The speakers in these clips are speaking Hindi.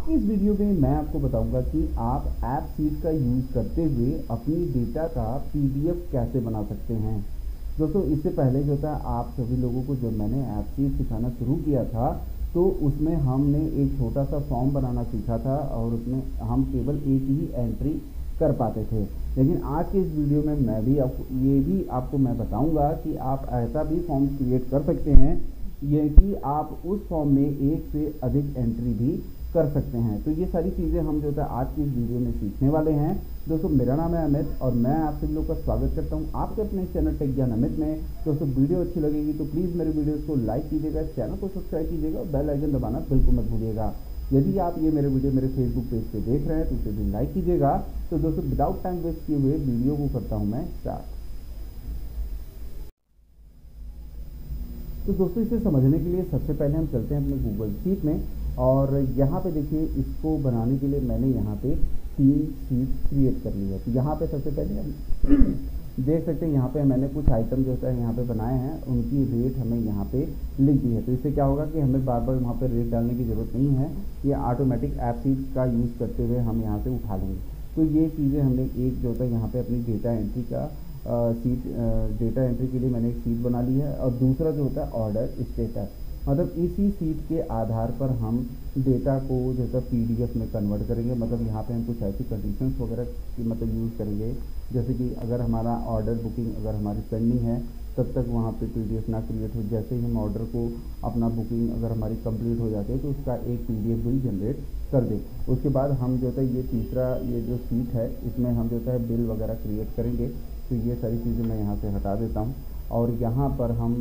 आज की इस वीडियो में मैं आपको बताऊंगा कि आप ऐप सीट का यूज़ करते हुए अपनी डेटा का पीडीएफ कैसे बना सकते हैं। दोस्तों इससे पहले जो था आप सभी लोगों को जब मैंने ऐप सीट सिखाना शुरू किया था तो उसमें हमने एक छोटा सा फॉर्म बनाना सीखा था और उसमें हम केवल एक ही एंट्री कर पाते थे। लेकिन आज के इस वीडियो में मैं भी आपको मैं बताऊंगा कि आप ऐसा भी फॉर्म क्रिएट कर सकते हैं ये कि आप उस फॉर्म में एक से अधिक एंट्री भी कर सकते हैं। तो ये सारी चीज़ें हम जो है आज की इस वीडियो में सीखने वाले हैं। दोस्तों मेरा नाम है अमित और मैं आप सभी लोग का स्वागत करता हूं आपके अपने चैनल टेक ज्ञान अमित में। दोस्तों वीडियो अच्छी लगेगी तो प्लीज़ मेरे वीडियोस को लाइक कीजिएगा, चैनल को सब्सक्राइब कीजिएगा और बेल आइकन दबाना बिल्कुल मत भूलिएगा। यदि आप ये मेरे वीडियो मेरे फेसबुक पेज पे देख रहे हैं तो इसे भी लाइक कीजिएगा। तो दोस्तों विदाउट टाइम वेस्ट किए हुए वीडियो को करता हूँ मैं स्टार्ट। तो दोस्तों इसे समझने के लिए सबसे पहले हम चलते हैं अपने गूगल शीट में और यहाँ पे देखिए इसको बनाने के लिए मैंने यहाँ पे 3 शीट क्रिएट कर ली है। तो यहाँ पे सबसे पहले हम देख सकते हैं यहाँ पे मैंने कुछ आइटम जो है यहाँ पे बनाए हैं, उनकी रेट हमें यहाँ पे लिख दी है। तो इससे क्या होगा कि हमें बार बार वहाँ पे रेट डालने की ज़रूरत नहीं है, ये ऑटोमेटिक ऐप शीट का यूज़ करते हुए हम यहाँ से उठा लेंगे। तो ये चीज़ें हमने एक जो है यहाँ पे अपनी डेटा एंट्री का डेटा एंट्री के लिए मैंने एक सीट बना ली है और दूसरा जो होता है ऑर्डर स्टेटस, मतलब इसी सीट के आधार पर हम डेटा को जो है पीडीएफ में कन्वर्ट करेंगे। मतलब यहाँ पे हम कुछ ऐसी कंडीशंस वगैरह की मतलब यूज़ करेंगे जैसे कि अगर हमारा ऑर्डर बुकिंग अगर हमारी पेंडिंग है तब तक वहाँ पे पीडीएफ ना क्रिएट हो। जैसे ही हम ऑर्डर को अपना बुकिंग अगर हमारी कंप्लीट हो जाती है तो उसका एक पीडीएफ बिल जनरेट कर दें। उसके बाद हम जो है ये तीसरा ये जो सीट है इसमें हम जो है बिल वगैरह क्रिएट करेंगे। तो ये सारी चीज़ें मैं यहाँ से हटा देता हूँ और यहाँ पर हम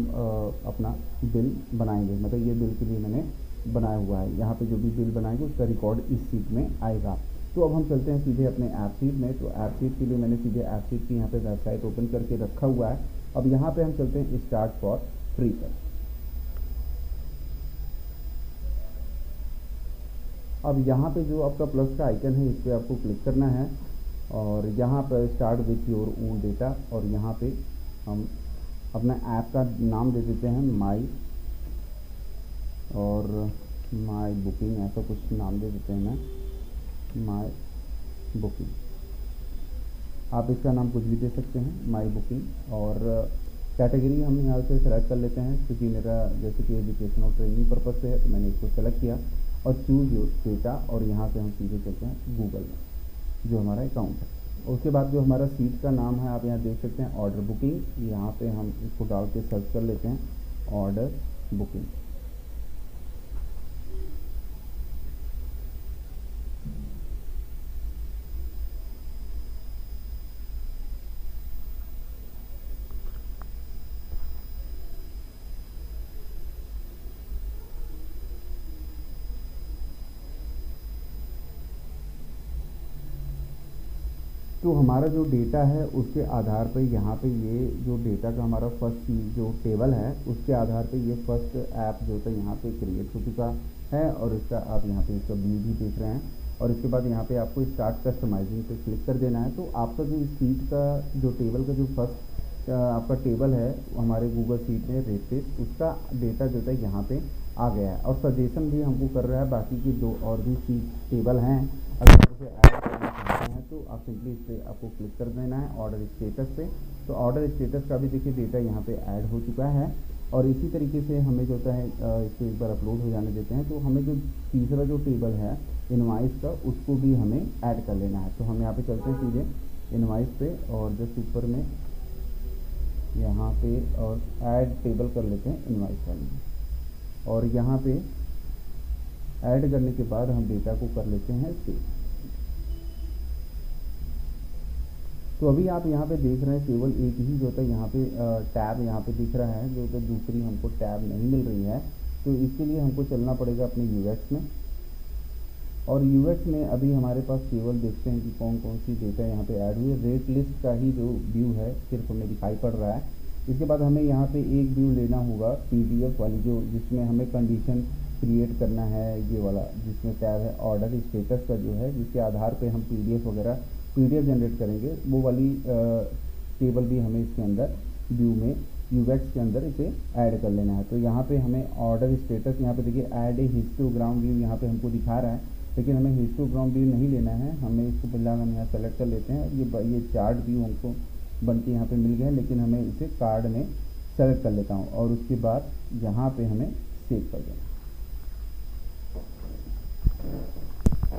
अपना बिल बनाएंगे। मतलब ये बिल के लिए मैंने बनाया हुआ है, यहाँ पे जो भी बिल बनाएंगे उसका रिकॉर्ड इस सीट में आएगा। तो अब हम चलते हैं सीधे अपने ऐप सीट में। तो ऐप सीट के लिए मैंने सीधे ऐप सीट की यहाँ पे वेबसाइट ओपन करके रखा हुआ है। अब यहाँ पे हम चलते हैं स्टार्ट फॉर फ्री पर। अब यहाँ पे जो आपका प्लस का आइकन है इस पर आपको क्लिक करना है और यहाँ पर start with your own data और यहाँ पे हम अपना ऐप का नाम दे देते हैं माई और माई बुकिंग, ऐसा कुछ नाम दे देते हैं मैं माई बुकिंग। आप इसका नाम कुछ भी दे सकते हैं माई बुकिंग। और कैटेगरी हम यहाँ से सेलेक्ट कर लेते हैं क्योंकि मेरा जैसे कि एजुकेशन और ट्रेनिंग पर्पज़ से है तो मैंने इसको सेलेक्ट किया और चूज़ योर डेटा और यहाँ से हम सीधे चलते हैं गूगल में जो हमारा अकाउंट है। उसके बाद जो हमारा सीट का नाम है आप यहाँ देख सकते हैं ऑर्डर बुकिंग, यहाँ पे हम इसको डाल के सर्च कर लेते हैं ऑर्डर बुकिंग। तो हमारा जो डेटा है उसके आधार पर यहाँ पे ये जो डेटा का हमारा फर्स्ट जो टेबल है उसके आधार पे ये फर्स्ट ऐप जो है यहाँ पे क्रिएट हो चुका है और इसका आप यहाँ पे इसका व्यू भी देख रहे हैं। और इसके बाद यहाँ पे आपको स्टार्ट कस्टमाइजिंग पे क्लिक कर देना है। तो आपका जो सीट का जो टेबल का जो फर्स्ट आपका टेबल है हमारे गूगल सीट में रेटेड उसका डेटा जो है यहाँ पे आ गया है और सजेशन भी हमको कर रहा है बाकी की 2 और भी सीट टेबल हैं। अगर आप उसे ऐड करना चाहते हैं तो आप सिंपली इस पर आपको क्लिक कर देना है ऑर्डर स्टेटस पे। तो ऑर्डर स्टेटस का भी देखिए डेटा यहाँ पे ऐड हो चुका है और इसी तरीके से हमें जो होता है इसको एक बार अपलोड हो जाने देते हैं। तो हमें जो तीसरा जो टेबल है इनवाइस का उसको भी हमें ऐड कर लेना है। तो हम यहाँ पे चलते हैं सीधे इनवाइस पे और जस्ट ऊपर में यहाँ पे और ऐड टेबल कर लेते हैं इनवाइस वाले और यहाँ पे ऐड करने के बाद हम डेटा को कर लेते हैं सेव। तो अभी आप यहाँ पे देख रहे हैं केवल एक ही जो है यहाँ पे टैब यहाँ पे दिख रहा है, जो दूसरी हमको टैब नहीं मिल रही है। तो इसके लिए हमको चलना पड़ेगा अपने यूएक्स में और यूएक्स में अभी हमारे पास केवल देखते हैं कि कौन कौन सी डेटा यहाँ पे ऐड हुई है। रेट लिस्ट का ही जो व्यू है सिर्फ हमें दिखाई पड़ रहा है। इसके बाद हमें यहाँ पे एक व्यू लेना होगा पीडीएफ वाली जो जिसमें हमें कंडीशन क्रिएट करना है, ये वाला जिसमें टैब है ऑर्डर स्टेटस का जो है जिसके आधार पे हम पीडीएफ जनरेट करेंगे, वो वाली टेबल भी हमें इसके अंदर व्यू में यूएक्स के अंदर इसे ऐड कर लेना है। तो यहाँ पे हमें ऑर्डर स्टेटस यहाँ पे देखिए ऐड ए हिस्टोग्राम व्यू यहाँ पे हमको दिखा रहा है। लेकिन हमें हिस्टोग्राम व्यू नहीं लेना है, हमें इसको फिलहाल हम यहाँ सेलेक्ट कर लेते हैं। ये चार्ट व्यू हमको बन के यहाँ पे मिल गया है, लेकिन हमें इसे कार्ड में सेलेक्ट कर लेता हूँ और उसके बाद यहाँ पे हमें सेव कर देना।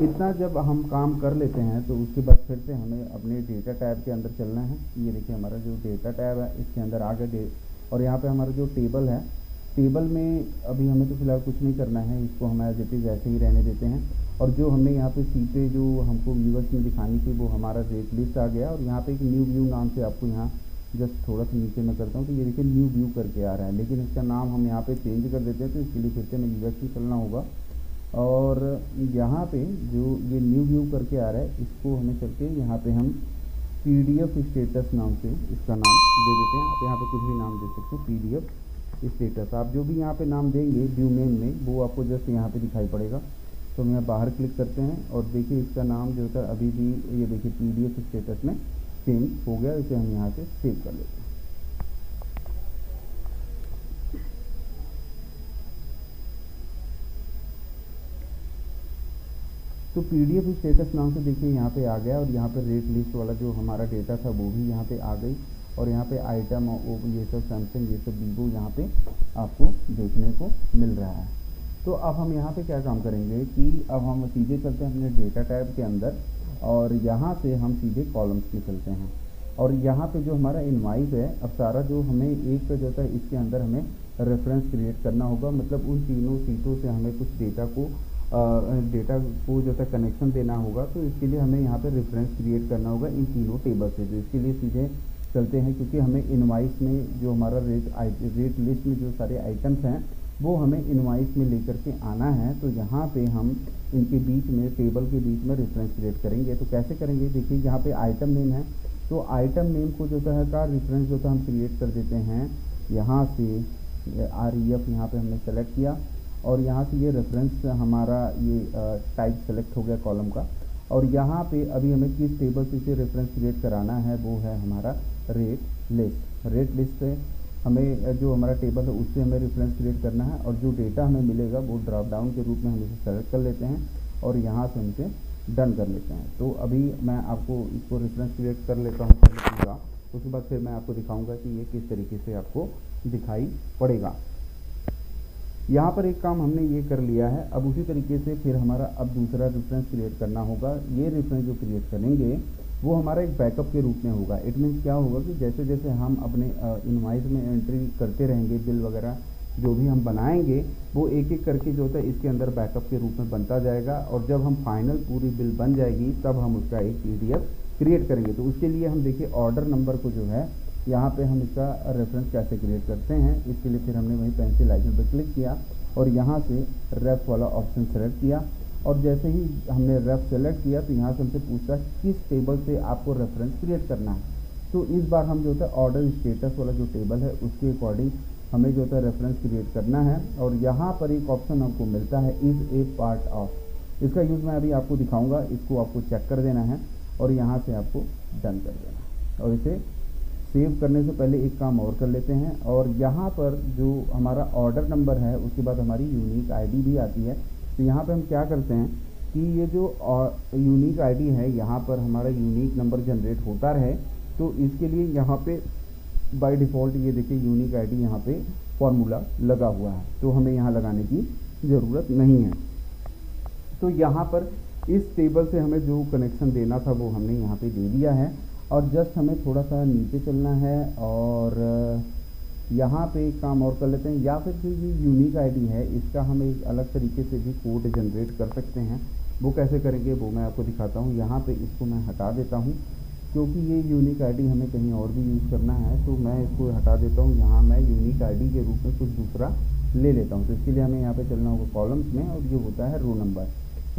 इतना जब हम काम कर लेते हैं तो उसके बाद फिर से हमें अपने डेटा टैब के अंदर चलना है। ये देखिए हमारा जो डेटा टैब है इसके अंदर आ गए और यहाँ पे हमारा जो टेबल है, टेबल में अभी हमें तो फिलहाल कुछ नहीं करना है, इसको हम एज इट इज़ ऐसे ही रहने देते हैं। और जो हमने यहाँ पे सीटें जो हमको व्यूअर्स में दिखानी थी वो हमारा रेट लिस्ट आ गया। और यहाँ पे एक न्यू व्यू नाम से आपको यहाँ जस्ट थोड़ा सा नीचे मैं करता हूँ तो ये देखिए न्यू व्यू करके आ रहा है, लेकिन इसका नाम हम यहाँ पे चेंज कर देते हैं। तो इसके लिए फिर से हमें यूएस में चलना होगा और यहाँ पे जो ये न्यू व्यू करके आ रहा है इसको हमें करके यहाँ पे हम PDF स्टेटस नाम से इसका नाम दे देते हैं। आप यहाँ पे कुछ भी नाम दे सकते हो, PDF स्टेटस। आप जो भी यहाँ पे नाम देंगे व्यू नेम में वो आपको जस्ट यहाँ पे दिखाई पड़ेगा। तो हम यहाँ बाहर क्लिक करते हैं और देखिए इसका नाम जो होता है अभी भी ये देखिए PDF स्टेटस में चेंज हो गया। इसे हम यहाँ से सेव कर लेते हैं। तो PDF स्टेटस नाम से देखिए यहाँ पे आ गया और यहाँ पे रेट लिस्ट वाला जो हमारा डेटा था वो भी यहाँ पे आ गई। और यहाँ पे आइटम ये सब सैमसंग ये सब वीवो यहाँ पे आपको देखने को मिल रहा है। तो अब हम यहाँ पे क्या काम करेंगे कि अब हम सीधे चलते हैं अपने डेटा टैब के अंदर और यहाँ से हम सीधे कॉलम्स में चलते हैं। और यहाँ पे जो हमारा इनवाइस है, अब सारा जो हमें एक जो है इसके अंदर हमें रेफरेंस क्रिएट करना होगा, मतलब उन तीनों सीटों से हमें कुछ डेटा को जो है कनेक्शन देना होगा। तो इसके लिए हमें यहाँ पे रेफरेंस क्रिएट करना होगा इन तीनों टेबल से। तो इसके लिए सीधे चलते हैं, क्योंकि हमें इनवाइस में जो हमारा रेट लिस्ट में जो सारे आइटम्स हैं वो हमें इनवाइस में लेकर के आना है। तो यहाँ पे हम इनके बीच में टेबल के बीच में रेफरेंस क्रिएट करेंगे। तो कैसे करेंगे, देखिए यहाँ पे आइटम नेम है, तो आइटम नेम को जो है का रेफरेंस जो हम क्रिएट कर देते हैं यहाँ से REF यहाँ पे हमने सेलेक्ट किया और यहाँ से ये रेफरेंस हमारा ये टाइप सेलेक्ट हो गया कॉलम का। और यहाँ पे अभी हमें किस टेबल से इसे रेफरेंस क्रिएट कराना है वो है हमारा रेट लिस्ट। रेट लिस्ट से हमें जो हमारा टेबल है उससे हमें रेफरेंस क्रिएट करना है और जो डेटा हमें मिलेगा वो ड्रॉप डाउन के रूप में हम इसे सेलेक्ट कर लेते हैं और यहाँ से हम इसे डन कर लेते हैं। तो अभी मैं आपको इसको रेफरेंस क्रिएट कर लेता हूँ पूरा, उसके बाद फिर मैं आपको दिखाऊंगा कि ये किस तरीके से आपको दिखाई पड़ेगा। यहाँ पर एक काम हमने ये कर लिया है। अब उसी तरीके से फिर हमारा अब दूसरा रेफरेंस क्रिएट करना होगा। ये रेफरेंस जो क्रिएट करेंगे वो हमारा एक बैकअप के रूप में होगा। इट मीन्स क्या होगा कि जैसे जैसे हम अपने इनवाइस में एंट्री करते रहेंगे, बिल वगैरह जो भी हम बनाएंगे वो एक एक करके जो होता है इसके अंदर बैकअप के रूप में बनता जाएगा। और जब हम फाइनल पूरी बिल बन जाएगी तब हम उसका एक PDF क्रिएट करेंगे। तो उसके लिए हम देखिए ऑर्डर नंबर को जो है यहाँ पे हम इसका रेफरेंस कैसे क्रिएट करते हैं। इसके लिए फिर हमने वहीं पेंसिल आइकन पर क्लिक किया और यहाँ से रेफ वाला ऑप्शन सेलेक्ट किया। और जैसे ही हमने रेफ सेलेक्ट किया तो यहाँ से हमसे पूछता है किस टेबल से आपको रेफरेंस क्रिएट करना है। तो इस बार हम जो होता है ऑर्डर स्टेटस वाला जो टेबल है उसके अकॉर्डिंग हमें जो होता है रेफरेंस क्रिएट करना है। और यहाँ पर एक ऑप्शन हमको मिलता है इज़ ए पार्ट ऑफ। इसका यूज़ मैं अभी आपको दिखाऊंगा, इसको आपको चेक कर देना है और यहाँ से आपको डन कर देना है। और इसे सेव करने से पहले एक काम और कर लेते हैं। और यहाँ पर जो हमारा ऑर्डर नंबर है उसके बाद हमारी यूनिक ID भी आती है। तो यहाँ पे हम क्या करते हैं कि ये जो यूनिक ID है यहाँ पर हमारा यूनिक नंबर जनरेट होता रहे। तो इसके लिए यहाँ पे बाय डिफ़ॉल्ट ये देखिए यूनिक ID यहाँ पे फॉर्मूला लगा हुआ है, तो हमें यहाँ लगाने की ज़रूरत नहीं है। तो यहाँ पर इस टेबल से हमें जो कनेक्शन देना था वो हमने यहाँ पे दे दिया है। और जस्ट हमें थोड़ा सा नीचे चलना है और यहाँ पे एक काम और कर लेते हैं, या फिर जो ये यूनिक ID है इसका हम एक अलग तरीके से भी कोड जनरेट कर सकते हैं। वो कैसे करेंगे वो मैं आपको दिखाता हूँ। यहाँ पे इसको मैं हटा देता हूँ क्योंकि ये यूनिक ID हमें कहीं और भी यूज़ करना है, तो मैं इसको हटा देता हूँ। यहाँ मैं यूनिक ID के रूप में कुछ दूसरा ले लेता हूँ। तो इसके लिए हमें यहाँ पे चलना होगा कॉलम्स में और ये होता है रो नंबर।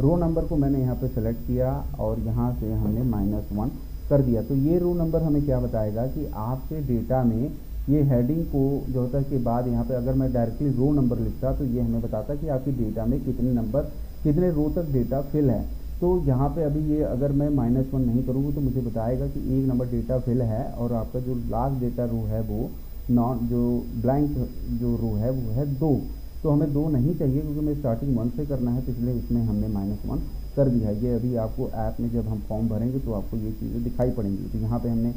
रो नंबर को मैंने यहाँ पे सेलेक्ट किया और यहाँ से हमने -1 कर दिया। तो ये रो नंबर हमें क्या बताएगा कि आपके डेटा में ये हेडिंग को जो होता है के बाद यहाँ पे अगर मैं डायरेक्टली रो नंबर लिखता तो ये हमें बताता कि आपकी डेटा में कितने रो तक डेटा फिल है। तो यहाँ पे अभी ये अगर मैं -1 नहीं करूँगा तो मुझे बताएगा कि 1 नंबर डेटा फिल है और आपका जो लास्ट डेटा रो है वो जो ब्लैंक जो रो है वो है 2। तो हमें 2 नहीं चाहिए क्योंकि हमें स्टार्टिंग 1 से करना है, तो इसलिए इसमें हमने -1 कर दिया है। ये अभी आपको ऐप में जब हम फॉर्म भरेंगे तो आपको ये चीज़ें दिखाई पड़ेंगी। तो यहाँ पे हमने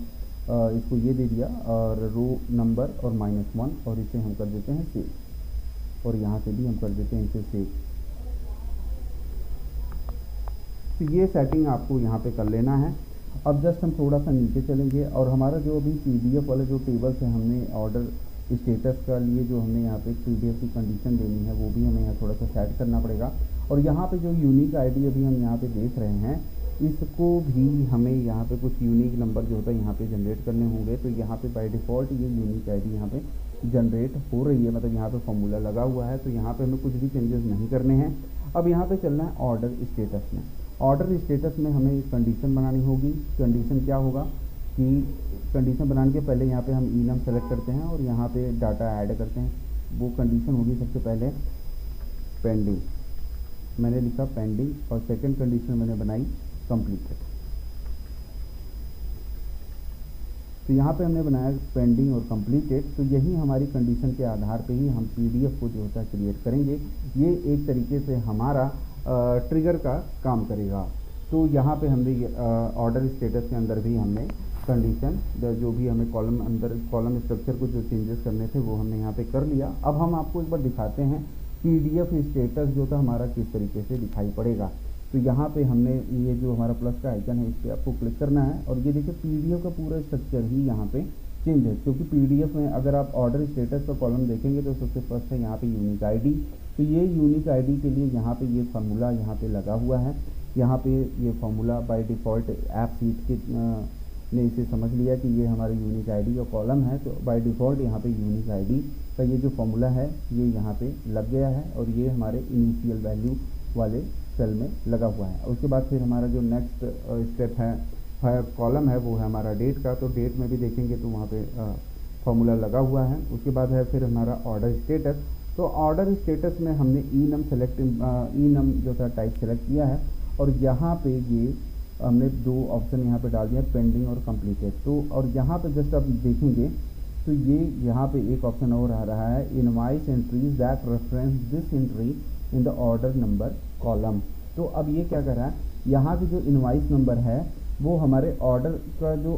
इसको ये दे दिया और रो नंबर और -1 और इसे हम कर देते हैं सेव, और यहाँ से भी हम कर देते हैं इसे सेव। तो ये सेटिंग आपको यहाँ पे कर लेना है। अब जस्ट हम थोड़ा सा नीचे चलेंगे और हमारा जो अभी PDF वाला जो टेबल्स है, हमने ऑर्डर स्टेटस का लिए जो हमने यहाँ पे PDF की कंडीशन देनी है वो भी हमें यहाँ थोड़ा सा सेट करना पड़ेगा। और यहाँ पे जो यूनिक आईडी अभी हम यहाँ पे देख रहे हैं, इसको भी हमें यहाँ पे कुछ यूनिक नंबर जो होता है यहाँ पे जनरेट करने होंगे। तो यहाँ पे बाय डिफ़ॉल्ट ये यूनिक आईडी यहाँ पे जनरेट हो रही है, मतलब यहाँ पे फॉर्मूला लगा हुआ है। तो यहाँ पे हमें कुछ भी चेंजेस नहीं करने हैं। अब यहाँ पे चलना है ऑर्डर स्टेटस में। ऑर्डर स्टेटस में हमें एक कंडीशन बनानी होगी। कंडीशन क्या होगा कि कंडीशन बनाने के पहले यहाँ पे हम enum सेलेक्ट करते हैं और यहाँ पे डाटा ऐड करते हैं। वो कंडीशन होगी सबसे पहले पेंडिंग, मैंने लिखा पेंडिंग, और सेकंड कंडीशन मैंने बनाई कंप्लीटेड। तो यहाँ पे हमने बनाया पेंडिंग और कंप्लीटेड। तो यही हमारी कंडीशन के आधार पे ही हम PDF को जो होता है क्रिएट करेंगे। ये एक तरीके से हमारा ट्रिगर का काम करेगा। तो यहाँ पे हमने ऑर्डर स्टेटस के अंदर भी हमने कंडीशन जो भी हमें कॉलम स्ट्रक्चर को जो चेंजेस करने थे वो हमने यहाँ पे कर लिया। अब हम आपको एक बार दिखाते हैं PDF स्टेटस जो था हमारा किस तरीके से दिखाई पड़ेगा। तो यहाँ पे हमने ये जो हमारा प्लस का आइकन है इस पर आपको क्लिक करना है और ये देखिए PDF का पूरा स्ट्रक्चर ही यहाँ पे चेंज है। क्योंकि PDF में अगर आप ऑर्डर स्टेटस का कॉलम देखेंगे तो सबसे फर्स्ट है यहाँ पे यूनिक आईडी। तो ये यूनिक आईडी के लिए यहाँ पे ये फार्मूला यहाँ पे लगा हुआ है। यहाँ पे ये formula by default app seat के ने इसे समझ लिया कि ये हमारी यूनिक आईडी का कॉलम है। तो बाय डिफ़ॉल्ट यहाँ पे यूनिक आईडी का ये जो फार्मूला है ये यहाँ पे लग गया है और ये हमारे इनिशियल वैल्यू वाले सेल में लगा हुआ है। उसके बाद फिर हमारा जो नेक्स्ट स्टेप है कॉलम है वो है हमारा डेट का। तो डेट में भी देखेंगे तो वहाँ पे फार्मूला लगा हुआ है। उसके बाद है फिर हमारा ऑर्डर स्टेटस। तो ऑर्डर स्टेटस में हमने enum जो था टाइप सेलेक्ट किया है और यहाँ पे ये हमने दो ऑप्शन यहाँ पे डाल दिया, पेंडिंग और कंप्लीटेड। तो और यहाँ पे जस्ट आप देखेंगे तो ये यहाँ पे एक ऑप्शन और आ रहा है, invoice entries that reference this entry in the order number column. तो अब ये क्या कर रहा है, यहाँ की जो इनवाइस नंबर है वो हमारे ऑर्डर का जो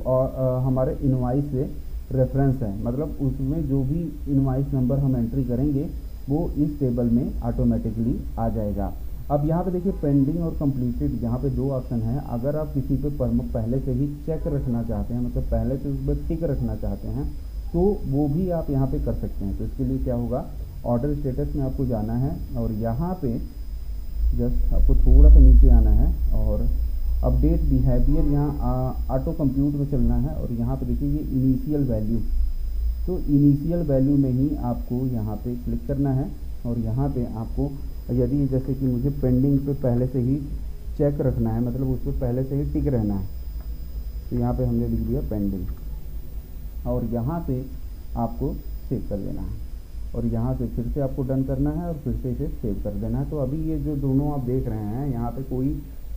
हमारे इनवाइस से रेफरेंस है, मतलब उसमें जो भी इनवाइस नंबर हम एंट्री करेंगे वो इस टेबल में ऑटोमेटिकली आ जाएगा। अब यहाँ पे देखिए पेंडिंग और कंप्लीटेड, यहाँ पे दो ऑप्शन है। अगर आप किसी पे पहले से ही चेक रखना चाहते हैं, मतलब पहले से उस पर टिक रखना चाहते हैं, तो वो भी आप यहाँ पे कर सकते हैं। तो इसके लिए क्या होगा, ऑर्डर स्टेटस में आपको जाना है और यहाँ पे जस्ट आपको थोड़ा सा नीचे आना है और अपडेट बिहेवियर यहाँ ऑटो कंप्यूट में चलना है और यहाँ पे देखिए ये इनिशियल वैल्यू, तो इनिशियल वैल्यू में ही आपको यहाँ पे क्लिक करना है और यहाँ पे आपको यदि जैसे कि मुझे पेंडिंग पे पहले से ही चेक रखना है, मतलब उस पर पहले से ही टिक रहना है, तो यहाँ पे हमने लिख दिया पेंडिंग और यहाँ से आपको सेव कर देना है और यहाँ से फिर से आपको डन करना है और फिर से इसे सेव कर देना है। तो अभी ये जो दोनों आप देख रहे हैं यहाँ पे कोई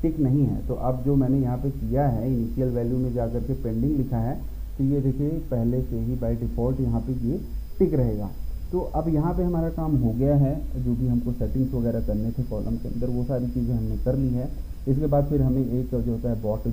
टिक नहीं है। तो अब जो मैंने यहाँ पे किया है इनिशियल वैल्यू में जाकर के पेंडिंग लिखा है, तो ये देखिए पहले से ही बाय डिफ़ॉल्ट यहाँ पे ये टिक रहेगा। तो अब यहाँ पे हमारा काम हो गया है, जो भी हमको सेटिंग्स वगैरह करने थे कॉलम के अंदर वो सारी चीज़ें हमने कर ली है। इसके बाद फिर हमें एक जो होता है बॉट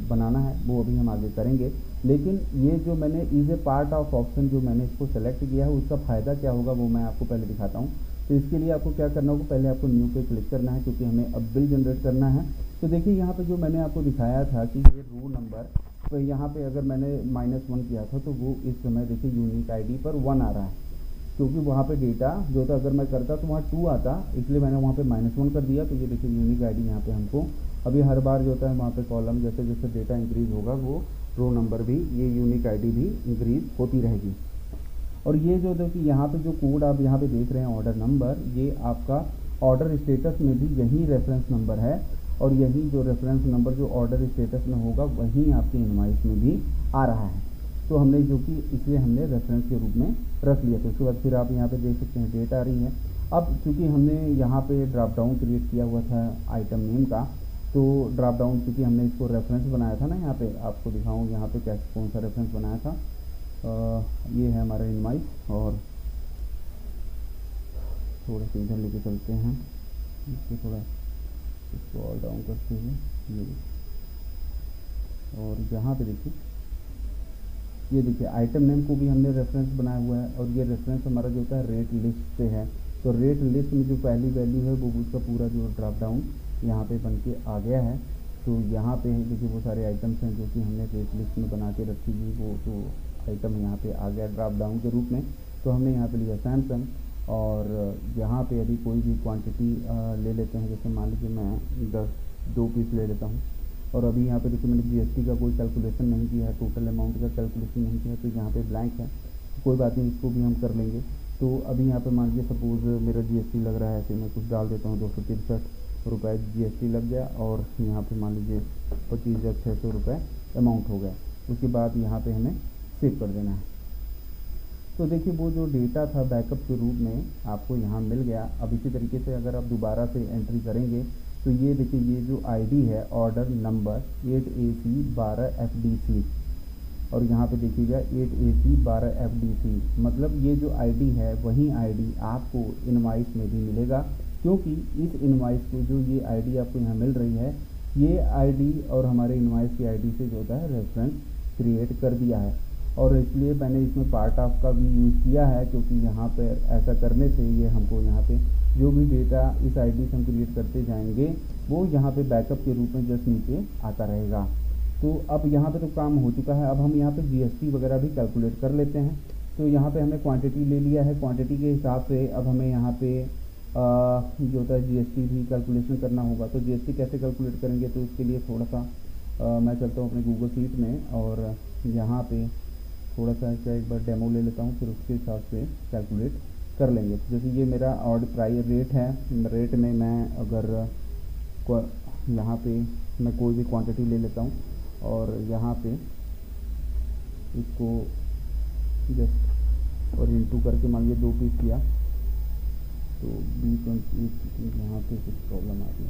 बनाना है, वो अभी हम आगे करेंगे। लेकिन ये जो मैंने is a part of option जो मैंने इसको सेलेक्ट किया है उसका फ़ायदा क्या होगा वो मैं आपको पहले दिखाता हूँ। तो इसके लिए आपको क्या करना होगा, पहले आपको न्यू पे क्लिक करना है क्योंकि हमें अब बिल जनरेट करना है। तो देखिए यहाँ पे जो मैंने आपको दिखाया था कि ये रो नंबर, तो यहाँ पे अगर मैंने -1 किया था तो वो इस समय देखिए यूनिक आईडी पर 1 आ रहा है, क्योंकि वहाँ पे डेटा जो था अगर मैं करता तो वहाँ 2 आता, इसलिए मैंने वहाँ पे -1 कर दिया। तो ये देखिए यूनिक आईडी यहाँ पे हमको अभी हर बार जो होता है वहाँ पे कॉलम जैसे जैसे डेटा इंक्रीज़ होगा वो रो नंबर भी, ये यूनिक आईडी भी इंक्रीज़ होती रहेगी। और ये जो देखिए यहाँ पे जो कोड आप यहाँ पे देख रहे हैं ऑर्डर नंबर, ये आपका ऑर्डर स्टेटस में भी यही रेफरेंस नंबर है और यही जो रेफरेंस नंबर जो ऑर्डर स्टेटस में होगा वही आपके इनवाइस में भी आ रहा है। तो हमने जो कि इसलिए हमने रेफरेंस के रूप में रख लिया। तो उसके बाद फिर आप यहाँ पे देख सकते हैं डेट आ रही है। अब चूँकि हमने यहाँ पे ड्रॉप डाउन क्रिएट किया हुआ था आइटम नेम का, तो ड्रॉप डाउन चूँकि हमने इसको रेफरेंस बनाया था ना, यहाँ पे आपको दिखाऊँ यहाँ पे कैसे कौन सा रेफरेंस बनाया था। ये है हमारा इनवाइस और थोड़ा सा इधर लेके चलते हैं, इसको थोड़ा इसको ऑल डाउन करते हुए ये, और यहाँ पे देखिए ये देखिए आइटम नेम को भी हमने रेफरेंस बनाया हुआ है, और ये रेफरेंस हमारा जो होता है रेट लिस्ट से है। तो रेट लिस्ट में जो पहली वैल्यू है वो उसका पूरा जो ड्रॉप डाउन यहाँ पे बन के आ गया है। तो यहाँ पे देखिए वो सारे आइटम्स हैं जो कि हमने रेट लिस्ट में बना के रखी थी, वो तो आइटम यहाँ पे आ गया ड्रॉप डाउन के रूप में। तो हमने यहाँ पे लिया सैमसंग, और यहाँ पे यदि कोई भी क्वांटिटी ले लेते हैं, जैसे मान लीजिए मैं 2 पीस ले लेता हूँ, और अभी यहाँ पे देखिए मैंने जीएसटी का कोई कैलकुलेशन नहीं किया है, टोटल अमाउंट का कैलकुलेशन नहीं किया है, तो यहाँ पे ब्लैंक है, कोई बात नहीं, इसको भी हम कर लेंगे। तो अभी यहाँ पे मान लीजिए सपोज़ मेरा जीएसटी लग रहा है, ऐसे मैं कुछ डाल देता हूँ, 263 रुपये जीएसटी लग गया, और यहाँ पे मान लीजिए 25,600 रुपये अमाउंट हो गया। उसके बाद यहाँ पे हमें सेव कर देना है। तो देखिए वो जो डेटा था बैकअप के रूप में आपको यहाँ मिल गया। अब इसी तरीके से अगर आप दोबारा से एंट्री करेंगे तो ये देखिए ये जो आईडी है ऑर्डर नंबर 8AC12FDC, और यहाँ पे देखिएगा 8AC12FDC, मतलब ये जो आईडी है वही आईडी आपको इनवॉइस में भी मिलेगा, क्योंकि इस इनवॉइस को जो ये आईडी आपको यहाँ मिल रही है, ये आईडी और हमारे इनवॉइस की आईडी से जो होता है रेफरेंस क्रिएट कर दिया है। और इसलिए मैंने इसमें पार्ट ऑफ का भी यूज़ किया है, क्योंकि यहाँ पे ऐसा करने से ये हमको यहाँ पे जो भी डेटा इस आईडी से हम क्रिएट करते जाएंगे वो यहाँ पे बैकअप के रूप में जस्ट नीचे आता रहेगा। तो अब यहाँ पे तो काम हो चुका है। अब हम यहाँ पे जीएसटी वगैरह भी कैलकुलेट कर लेते हैं। तो यहाँ पे हमने क्वांटिटी ले लिया है, क्वांटिटी के हिसाब से अब हमें यहाँ पे जो होता है जीएसटी भी कैलकुलेशन करना होगा। तो जीएसटी कैसे कैलकुलेट करेंगे, तो उसके लिए थोड़ा सा मैं चलता हूँ अपने गूगल शीट में, और यहाँ पे थोड़ा सा इसका एक बार डेमो ले लेता हूँ, फिर उसके हिसाब से कैलकुलेट कर लेंगे। तो जैसे ये मेरा ऑर्डर प्राइस रेट है, रेट में मैं अगर यहाँ पे मैं कोई भी क्वांटिटी ले लेता हूँ, और यहाँ पे इसको जस्ट और इंटू करके मान लीजिए 2 पीस किया, तो B20 यहाँ पे कुछ प्रॉब्लम आ गई।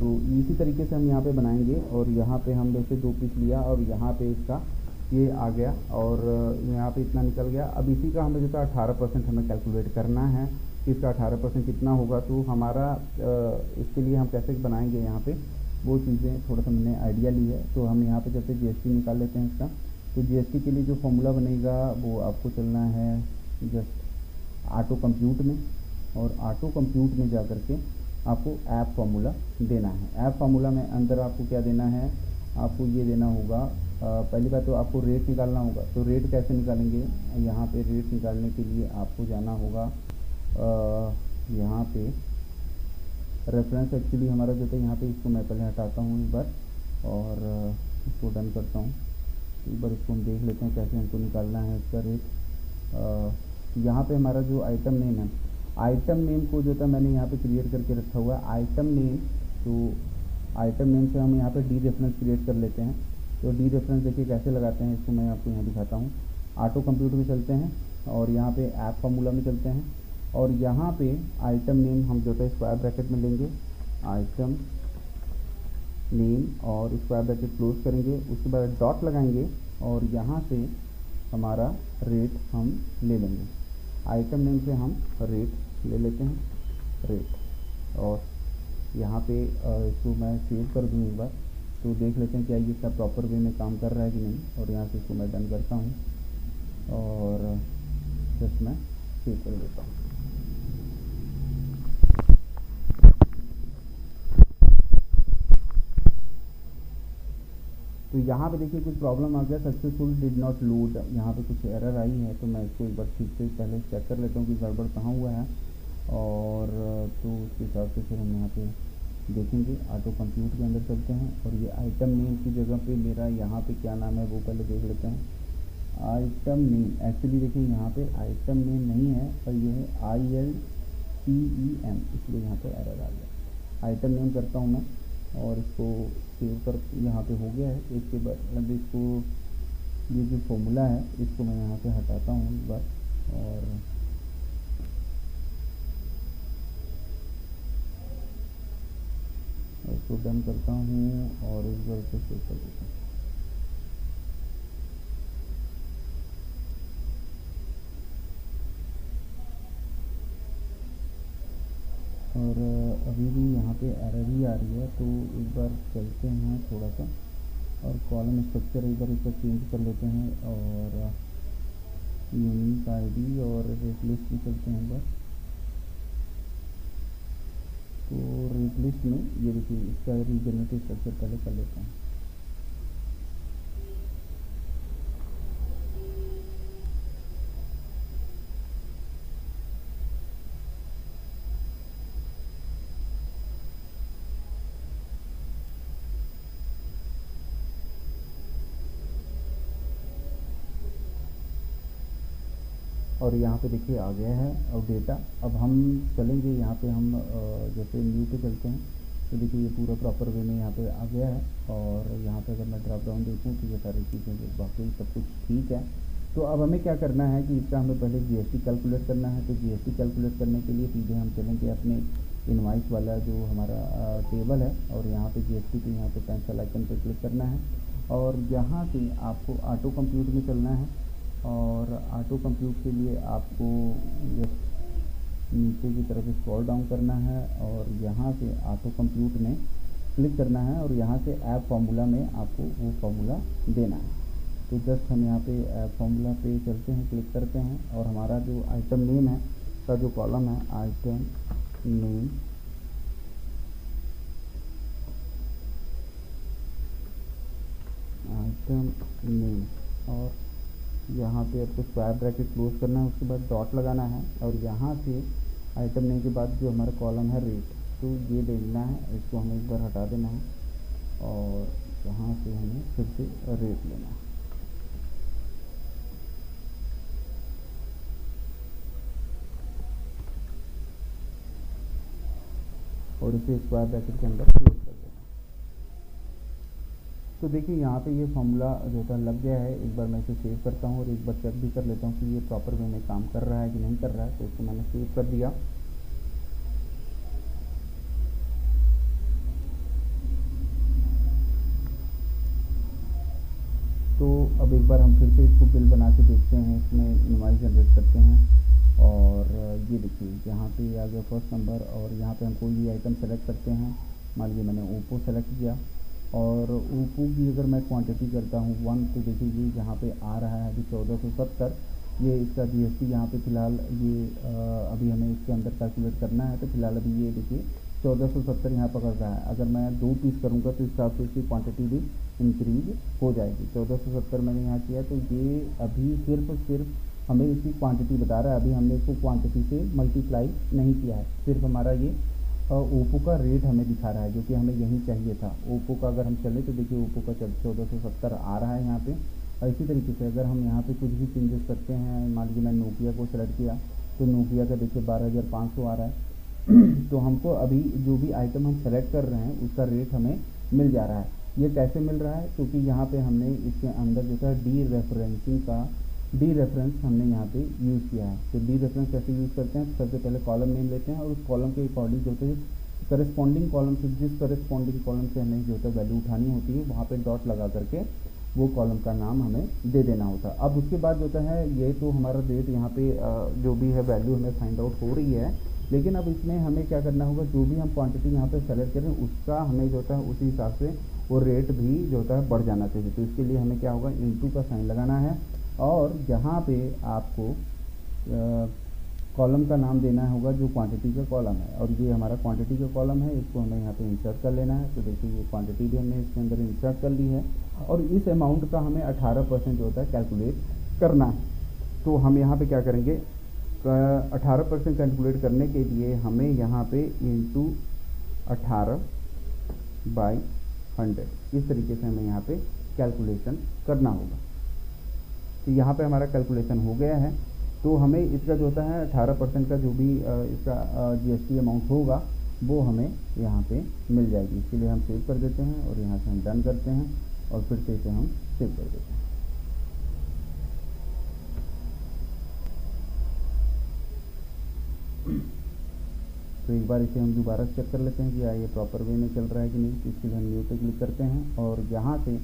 तो इसी तरीके से हम यहाँ पे बनाएंगे, और यहाँ पे हम वैसे 2 पीस लिया, और यहाँ पे इसका ये आ गया, और यहाँ पे इतना निकल गया। अब इसी का हमें जो था 18% हमें कैलकुलेट करना है, इसका 18% कितना होगा। तो हमारा इसके लिए हम कैसे बनाएंगे, यहाँ पे वो चीज़ें थोड़ा सा मैंने आइडिया ली है। तो हम यहाँ पे जैसे जीएसटी निकाल लेते हैं इसका। तो जीएसटी के लिए जो फॉर्मूला बनेगा वो आपको चलना है जस्ट ऑटो कंप्यूट में, और ऑटो कंप्यूट में जा करके आपको ऐप फार्मूला देना है। ऐप फार्मूला में अंदर आपको क्या देना है, आपको ये देना होगा, पहली बात तो आपको रेट निकालना होगा। तो रेट कैसे निकालेंगे, यहाँ पे रेट निकालने के लिए आपको जाना होगा यहाँ पे रेफरेंस, एक्चुअली हमारा जो था यहाँ पे, इसको मैं पहले हटाता हूँ एक बार, और इसको डन करता हूँ। एक बार इसको हम देख लेते हैं कैसे हमको निकालना है इसका रेट। यहाँ पे हमारा जो आइटम नेम है, आइटम नेम को जो था मैंने यहाँ पे क्रिएट करके रखा हुआ है आइटम नेम। तो आइटम नेम से हम यहाँ पे डी रेफरेंस क्रिएट कर लेते हैं। तो डी रेफरेंस देखिए कैसे लगाते हैं, इसको मैं आपको यहाँ दिखाता हूँ। ऑटो कंप्यूट में चलते हैं, और यहाँ पे ऐप फार्मूला में चलते हैं, और यहाँ पे आइटम नेम हम जो है स्क्वायर ब्रैकेट में लेंगे, आइटम नेम, और स्क्वायर ब्रैकेट क्लोज करेंगे, उसके बाद डॉट लगाएंगे, और यहाँ से हमारा रेट हम ले लेंगे। आइटम नेम से हम रेट ले लेते हैं, रेट, और यहाँ पे इसको मैं सेव कर दूँ एक बार, तो देख लेते हैं क्या ये इसका प्रॉपर वे में काम कर रहा है कि नहीं। और यहाँ से इसको मैं डन करता हूँ, और जस्ट मैं सेव कर देता हूँ। तो यहाँ पे देखिए कुछ प्रॉब्लम आ गया, सक्सेसफुल डिड नॉट लोड, यहाँ पे कुछ एरर आई है। तो मैं इसको एक बार ठीक से पहले चेक कर लेता हूँ कि गड़बड़ कहाँ हुआ है, और तो उसके हिसाब से फिर हम यहाँ पे देखेंगे। ऑटो कंप्यूट के अंदर चलते हैं, और ये आइटम नेम की जगह पे मेरा यहाँ पे क्या नाम है वो पहले देख लेते हैं। आइटम नेम एक्चुअली देखिए यहाँ पे आइटम नेम नहीं है, पर ये है ILTEM, इसलिए यहाँ पे एरर आ गया। आइटम नेम करता हूँ मैं, और इसको सेव कर, यहाँ पे हो गया है। इसके बाद इसको ये जो फॉर्मूला है इसको मैं यहाँ से हटाता हूँ एक बार, और इसको डन करता हूँ, और इस बार से सेव कर देता हूँ। और अभी भी यहाँ पे एरर ही आ रही है। तो एक बार चलते हैं थोड़ा सा और कॉलम स्ट्रक्चर एक बार इसका चेंज कर लेते हैं और यूनिक आईडी और रेट लिस्ट में चलते हैं एक बार। तो रेट लिस्ट में ये देखिए इसका रीजनरेटिव स्ट्रक्चर पहले कर लेते हैं। और यहाँ पे देखिए आ गया है और डेटा। अब हम चलेंगे यहाँ पे हम जैसे न्यू पे चलते हैं तो देखिए ये पूरा प्रॉपर वे में यहाँ पे आ गया है। और यहाँ पे अगर मैं ड्रॉप डाउन देखूँ तो ये सारी चीज़ें बाकी सब कुछ ठीक है। तो अब हमें क्या करना है कि इसका हमें पहले जीएसटी कैलकुलेट करना है। तो जीएसटी कैलकुलेट करने के लिए सीधे हम चलेंगे अपने इनवाइस वाला जो हमारा टेबल है और यहाँ पे जीएसटी पे यहाँ पे पेंसिल आइकन पे क्लिक करना है और यहाँ से आपको ऑटो कंप्यूट में चलना है। और ऑटो कंप्यूट के लिए आपको जस्ट नीचे की तरफ स्क्रॉल डाउन करना है और यहाँ से ऑटो कंप्यूट में क्लिक करना है और यहाँ से ऐप फार्मूला में आपको वो फार्मूला देना है। तो जस्ट हम यहाँ पे ऐप फार्मूला पे चलते हैं, क्लिक करते हैं और हमारा जो आइटम नेम है का जो कॉलम है आइटम नेम, और यहाँ पे आपको स्क्वायर ब्रैकेट क्लोज करना है, उसके बाद डॉट लगाना है और यहाँ से आइटम नेम के बाद जो हमारा कॉलम है रेट, तो ये देखना है, इसको हमें एक बार हटा देना है और यहाँ से हमें फिर से रेट लेना है। और इसे स्क्वायर ब्रैकेट के अंदर क्लोज कर देना। तो देखिए यहाँ पे ये फॉर्मूला जो था लग गया है। एक बार मैं इसे सेव करता हूँ और एक बार चेक भी कर लेता हूँ कि ये प्रॉपर वे में काम कर रहा है कि नहीं कर रहा है। तो इसको मैंने सेव कर दिया। तो अब एक बार हम फिर से इसको बिल बना के देखते हैं, इसमें इनवॉइस जनरेट करते हैं और ये देखिए यहाँ पे आ गया फर्स्ट नंबर और यहाँ पे हम कोई भी आइटम सेलेक्ट करते हैं। मान लीजिए मैंने ओप्पो सेलेक्ट किया और ओप्पो की अगर मैं क्वांटिटी करता हूँ 1, तो देखिए ये यहाँ पे आ रहा है अभी 1470। ये इसका जीएसटी यहाँ पे फ़िलहाल ये अभी हमें इसके अंदर कैलकुलेट करना है। तो फिलहाल अभी ये देखिए 1470 यहाँ पकड़ रहा है। अगर मैं 2 पीस करूँगा तो इस हिसाब से इसकी क्वांटिटी भी इंक्रीज हो जाएगी। 1470 मैंने यहाँ किया तो ये अभी सिर्फ हमें इसकी क्वांटिटी बता रहा है। अभी हमने इसको क्वांटिटी से मल्टीप्लाई नहीं किया है, सिर्फ हमारा ये ओप्पो का रेट हमें दिखा रहा है जो कि हमें यही चाहिए था। ओप्पो का अगर हम चले तो देखिए ओप्पो का 1470 आ रहा है यहाँ पे। और इसी तरीके से अगर हम यहाँ पे कुछ भी चेंजेस करते हैं, मान लीजिए मैं नोकिया को सेलेक्ट किया तो नोकिया का देखिए 12500 आ रहा है। तो हमको अभी जो भी आइटम हम सेलेक्ट कर रहे हैं उसका रेट हमें मिल जा रहा है। ये कैसे मिल रहा है? क्योंकि यहाँ पे हमने इसके अंदर जो है डी रेफरेंस हमने यहाँ पे यूज़ किया है। तो डी रेफरेंस कैसे यूज़ करते हैं? सबसे पहले कॉलम नेम लेते हैं और उस कॉलम के अकॉर्डिंग जो होता है करस्पॉन्डिंग कॉलम से, जिस करस्पॉन्डिंग कॉलम से हमें जो होता है वैल्यू उठानी होती है वहाँ पे डॉट लगा करके वो कॉलम का नाम हमें दे देना होता है। अब उसके बाद जो होता है ये तो हमारा रेट यहाँ पे जो भी है वैल्यू हमें फाइंड आउट हो रही है, लेकिन अब इसमें हमें क्या करना होगा, जो भी हम क्वांटिटी यहाँ पे सेलेक्ट करें उसका हमें जो होता है उसी हिसाब से वो रेट भी जो होता है बढ़ जाना चाहिए। तो इसके लिए हमें क्या होगा, इनटू का साइन लगाना है और यहाँ पे आपको कॉलम का नाम देना होगा जो क्वांटिटी का कॉलम है। और ये हमारा क्वांटिटी का कॉलम है, इसको हमें यहाँ पे इंसर्ट कर लेना है। तो देखिए ये क्वांटिटी भी हमने इसके अंदर इंसर्ट कर ली है और इस अमाउंट का हमें 18% जो होता है कैलकुलेट करना है। तो हम यहाँ पे क्या करेंगे, 18% कैलकुलेट करने के लिए हमें यहाँ पे इंटू 18/100 इस तरीके से हमें यहाँ पे कैलकुलेशन करना होगा। तो यहाँ पे हमारा कैलकुलेशन हो गया है। तो हमें इसका जो होता है 18% का जो भी इसका जीएसटी अमाउंट होगा वो हमें यहाँ पे मिल जाएगी। इसके लिए हम सेव कर देते हैं और यहाँ से हम डन करते हैं और फिर से इसे हम सेव कर देते हैं। तो एक बार इसे हम दोबारा चेक कर लेते हैं कि ये प्रॉपर वे में चल रहा है कि नहीं। तो इसके लिए हम न्यू पे क्लिक करते हैं और यहाँ से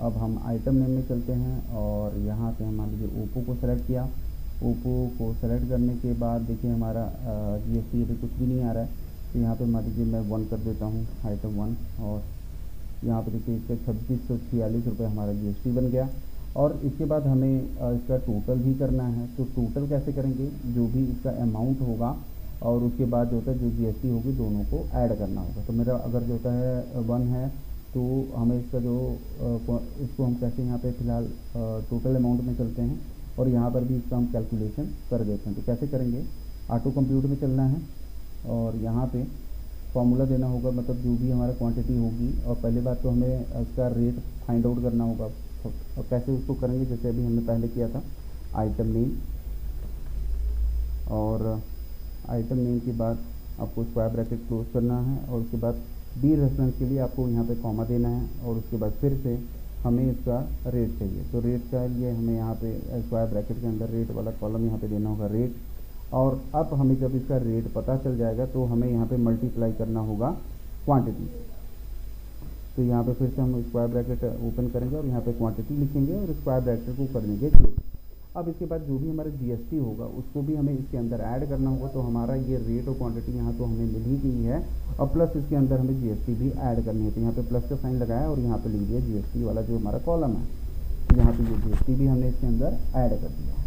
अब हम आइटम नेम में चलते हैं और यहाँ से हम मान लीजिए ओप्पो को सेलेक्ट किया। ओप्पो को सेलेक्ट करने के बाद देखिए हमारा जीएसटी अभी कुछ भी नहीं आ रहा है। तो यहाँ पे मान लीजिए मैं 1 कर देता हूँ, आइटम 1, और यहाँ पे देखिए इसका 2646 रुपये हमारा जीएसटी बन गया। और इसके बाद हमें इसका टोटल भी करना है। तो टोटल कैसे करेंगे, जो भी इसका अमाउंट होगा और उसके बाद जो होता है जो जीएसटी होगी दोनों को ऐड करना होगा। तो मेरा अगर जो होता है 1 है तो हमें इसका जो इसको हम कैसे यहाँ पे फ़िलहाल टोटल अमाउंट में चलते हैं और यहाँ पर भी इसका हम कैलकुलेशन कर देते हैं। तो कैसे करेंगे, ऑटो कंप्यूट में चलना है और यहाँ पे फॉर्मूला देना होगा, मतलब जो भी हमारा क्वांटिटी होगी। और पहले बात तो हमें इसका रेट फाइंड आउट करना होगा। और कैसे उसको करेंगे, जैसे अभी हमने पहले किया था, आइटम नेम, और आइटम नेम के बाद आपको स्क्वायर ब्रैकेट क्लोज करना है और उसके बाद डी रेफरेंस के लिए आपको यहाँ पे कॉमा देना है और उसके बाद फिर से हमें इसका रेट चाहिए। तो रेट का लिए हमें यहाँ पे स्क्वायर ब्रैकेट के अंदर रेट वाला कॉलम यहाँ पे देना होगा रेट। और अब हमें जब इसका रेट पता चल जाएगा तो हमें यहाँ पे मल्टीप्लाई करना होगा क्वांटिटी। तो यहाँ पे फिर से हम स्क्वायर ब्रैकेट ओपन करेंगे और यहाँ पे क्वांटिटी लिखेंगे और स्क्वायर ब्रैकेट को कर देंगे क्लोज। अब इसके बाद जो भी हमारा जीएसटी होगा उसको भी हमें इसके अंदर ऐड करना होगा। तो हमारा ये रेट और क्वांटिटी यहाँ तो हमें मिल ही गई है और प्लस इसके अंदर हमें जीएसटी भी ऐड करनी है। तो यहाँ पे प्लस का साइन लगाया और यहाँ पे लिख दिया जीएसटी वाला जो हमारा कॉलम है। तो यहाँ पे ये जीएसटी भी हमने इसके अंदर ऐड कर दिया है।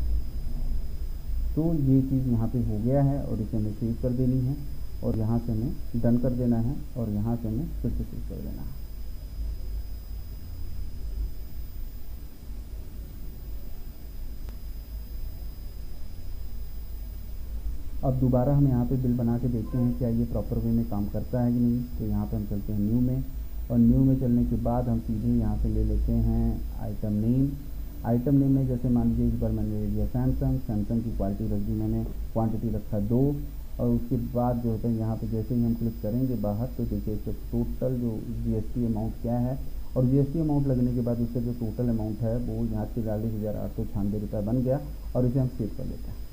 तो ये चीज़ यहाँ पे हो गया है और इसे हमें सेव कर देनी है और यहाँ से हमें डन कर देना है और यहाँ से हमें फिर से सेव कर देना है। अब दोबारा हम यहाँ पे बिल बना के देखते हैं क्या ये प्रॉपर वे में काम करता है कि नहीं। तो यहाँ पे हम चलते हैं न्यू में और न्यू में चलने के बाद हम सीधे यहाँ से ले लेते हैं आइटम नेम। आइटम नेम में जैसे मान लीजिए इस बार मैंने ले लिया सैमसंग की क्वालिटी रख दी मैंने, क्वांटिटी रखा 2 और उसके बाद जो होता है यहाँ पे जैसे ही हम क्लिक करेंगे बाहर तो देखिए इसका टोटल जो जीएसटी अमाउंट क्या है और जीएसटी अमाउंट लगने के बाद उसका जो टोटल अमाउंट है वो यहाँ 43,896 रुपये बन गया और इसे हम सेव कर लेते हैं।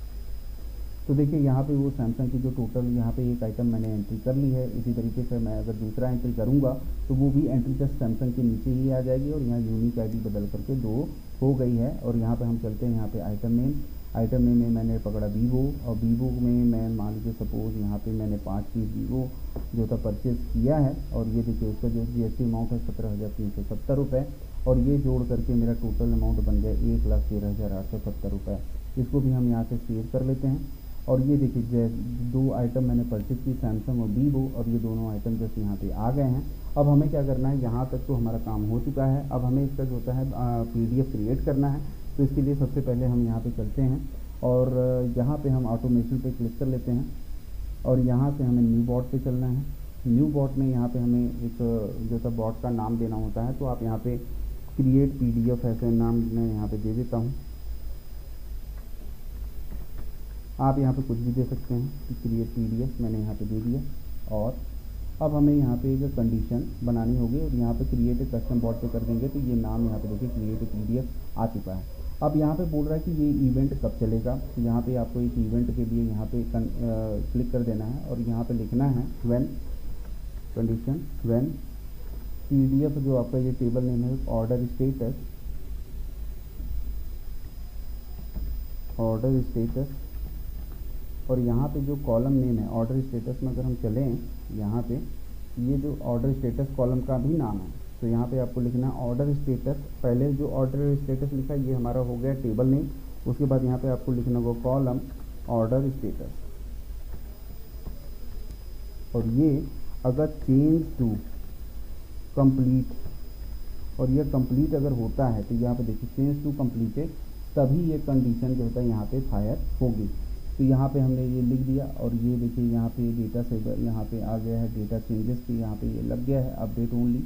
तो देखिए यहाँ पे वो सैमसंग की जो टोटल यहाँ पे एक आइटम मैंने एंट्री कर ली है। इसी तरीके से मैं अगर दूसरा एंट्री करूँगा तो वो भी एंट्री जस्ट सैमसंग के नीचे ही आ जाएगी और यहाँ यूनिक आईडी बदल करके 2 हो गई है। और यहाँ पे हम चलते हैं यहाँ पे आइटम नेम में मैंने पकड़ा वीवो और वीवो में मैं मान लीजिए सपोज़ यहाँ पे मैंने 5 पीस वीवो जो था परचेज़ किया है और ये देखिए उसका जो जीएसटी अमाउंट है 17,370 रुपये और ये जोड़ करके मेरा टोटल अमाउंट बन गया 1,13,870 रुपये। इसको भी हम यहाँ से सेव कर लेते हैं और ये देखिए 2 आइटम मैंने परचेज की सैमसंग और वीवो, अब ये दोनों आइटम जैसे यहाँ पे आ गए हैं। अब हमें क्या करना है, यहाँ तक तो हमारा काम हो चुका है। अब हमें इसका जो होता है पीडीएफ क्रिएट करना है। तो इसके लिए सबसे पहले हम यहाँ पे चलते हैं और यहाँ पे हम ऑटोमेशन पे क्लिक कर लेते हैं और यहाँ से हमें न्यू बॉट पे चलना है। न्यू बॉट में यहाँ पे हमें एक जो था बॉट का नाम देना होता है। तो आप यहाँ पे क्रिएट पीडीएफ ऐसे नाम मैं यहाँ पे दे देता हूँ। आप यहाँ पे कुछ भी दे सकते हैं। क्रिएट पीडीएफ मैंने यहाँ पे दे दिया और अब हमें यहाँ पे एक कंडीशन बनानी होगी और यहाँ पे क्रिएट ए कस्टम बॉट पे कर देंगे। तो ये नाम यहाँ पे देखिए क्रिएट ए पीडीएफ आ चुका है। अब यहाँ पे बोल रहा है कि ये इवेंट कब चलेगा। तो यहाँ पे आपको एक इवेंट के लिए यहाँ पे क्लिक कर देना है और यहाँ पे लिखना है व्हेन कंडीशन व्हेन पीडीएफ जो आपका ये टेबल नेम है ऑर्डर स्टेटस और यहाँ पे जो कॉलम नेम है ऑर्डर स्टेटस में अगर हम चलें यहाँ पे ये जो ऑर्डर स्टेटस कॉलम का भी नाम है। तो यहाँ पे आपको लिखना है ऑर्डर स्टेटस। पहले जो ऑर्डर स्टेटस लिखा है ये हमारा हो गया टेबल नेम। उसके बाद यहाँ पे आपको लिखना होगा कॉलम ऑर्डर स्टेटस और ये अगर चेंज टू कंप्लीट और ये कंप्लीट अगर होता है तो यहाँ पे देखिए चेंज टू कंप्लीटेड तभी ये कंडीशन जो होता है यहाँ पे फायर होगी। तो यहाँ पे हमने ये लिख दिया और ये देखिए यहाँ पे डेटा सेवर यहाँ पे आ गया है डेटा चेंजेस पे यहाँ पे ये लग गया है अपडेट ओनली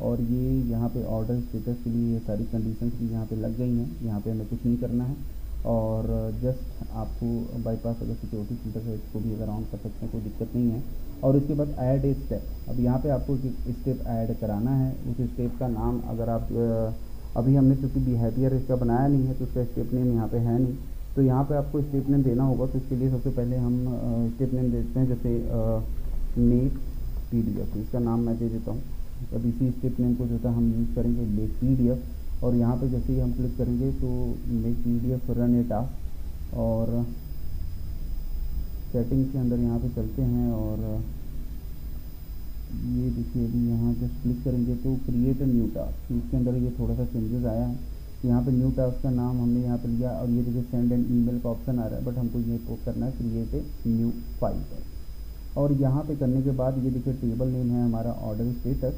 और ये यहाँ पे ऑर्डर स्टेटस के लिए ये सारी कंडीशंस भी यहाँ पे लग गई हैं। यहाँ पे हमें कुछ नहीं करना है और जस्ट आपको बाईपास अगर सिक्योरिटी फिल्टर है इसको भी अगर ऑन कर सकते हैं कोई दिक्कत नहीं है। और इसके बाद ऐड ए स्टेप। अब यहाँ पे आपको एक स्टेप ऐड कराना है। उस स्टेप का नाम अगर आप अभी हमने चूँकि बिहेवियर इसका बनाया नहीं है तो उसका स्टेप नेम यहाँ पे है नहीं। तो यहाँ पे आपको स्टेप नेम देना होगा। तो इसके लिए सबसे पहले हम स्टेप नेम देते हैं जैसे मेक पीडीएफ। इसका नाम मैं दे देता हूँ। अब इसी स्टेप नेम को जो था हम यूज़ करेंगे मेक पीडीएफ और यहाँ पे जैसे ही हम क्लिक करेंगे तो मेक पीडीएफ रन ए टास्क और सेटिंग्स के अंदर यहाँ पे चलते हैं और ये देखिए अभी यहाँ जस्ट क्लिक करेंगे तो क्रिएट अ न्यू टास्क, इसके अंदर ये थोड़ा सा चेंजेस आया है। यहाँ पे न्यू टास्क का नाम हमने यहाँ पे लिया और ये देखिए सेंड एन ईमेल का ऑप्शन आ रहा है, बट हमको ये करना है क्रिएट ए न्यू फाइल पर। और यहाँ पे करने के बाद ये देखिए टेबल नेम है हमारा ऑर्डर स्टेटस,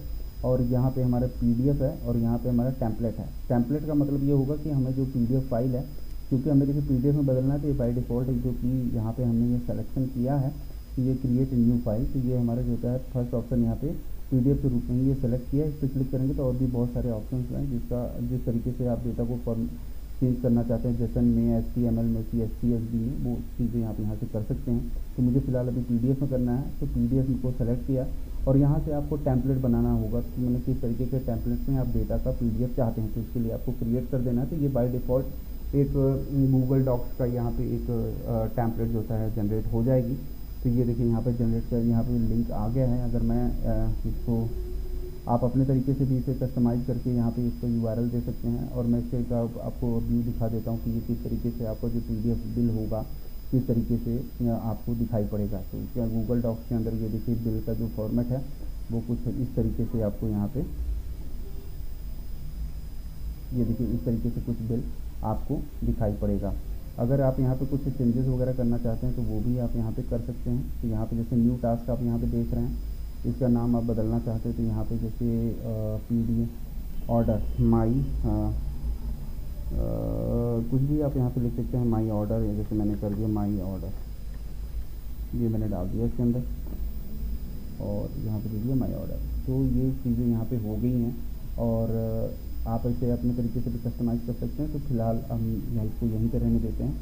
और यहाँ पे हमारा पीडीएफ है और यहाँ पे हमारा टेम्पलेट है। टेम्पलेट का मतलब ये होगा कि हमें जो पीडीएफ फाइल है, क्योंकि हमें देखिए पीडीएफ में बदलना है, तो ये बाई डिफ़ॉल्ट जो कि यहाँ पे हमने ये सिलेक्शन किया है कि ये क्रिएट न्यू फाइल, तो ये हमारा जो होता है फर्स्ट ऑप्शन यहाँ पे पीडीएफ के रूप में ये सेलेक्ट किया है। इस पर क्लिक करेंगे तो और भी बहुत सारे ऑप्शन हैं जिस तरीके से आप डेटा को फॉर्म चेंज करना चाहते हैं, जैसे में HTML में CSV में, वो चीज़ें आप यहाँ से कर सकते हैं। तो मुझे फ़िलहाल अभी पीडीएफ में करना है, तो पीडीएफ को सेलेक्ट किया और यहाँ से आपको टेम्पलेट बनाना होगा कि मतलब किस तरीके के टेम्पलेट में आप डेटा का पीडीएफ चाहते हैं, तो इसके लिए आपको क्रिएट कर देना है। तो ये बाय डिफ़ॉल्ट एक गूगल डॉक्स का यहाँ पे एक टेम्पलेट जो होता है जनरेट हो जाएगी। तो ये देखिए यहाँ पे जनरेट कर, यहाँ पे लिंक आ गया है। अगर मैं इसको आप अपने तरीके से भी इसे कस्टमाइज़ करके यहाँ पे इसको URL दे सकते हैं, और मैं इसके आपको व्यू दिखा देता हूँ कि ये किस तरीके से आपका जो PDF बिल होगा किस तरीके से आपको दिखाई पड़ेगा। तो क्या गूगल डॉक्स के अंदर ये देखिए बिल का जो फॉर्मेट है वो कुछ इस तरीके से आपको यहाँ पे, ये देखिए इस तरीके से कुछ बिल आपको दिखाई पड़ेगा। अगर आप यहाँ पे कुछ चेंजेस वगैरह करना चाहते हैं तो वो भी आप यहाँ पे कर सकते हैं। तो यहाँ पे जैसे न्यू टास्क आप यहाँ पे देख रहे हैं, इसका नाम आप बदलना चाहते हैं तो यहाँ पे जैसे PDF ऑर्डर माई कुछ भी आप यहाँ पे लिख सकते हैं, माई ऑर्डर, या जैसे मैंने कर दिया माई ऑर्डर, ये मैंने डाल दिया इसके अंदर और यहाँ पे दे दिया माई ऑर्डर। तो ये चीज़ें यहाँ पे हो गई हैं और आप इसे अपने तरीके से भी कस्टमाइज़ कर सकते हैं। तो फिलहाल हम इसको यहीं पर रहने देते हैं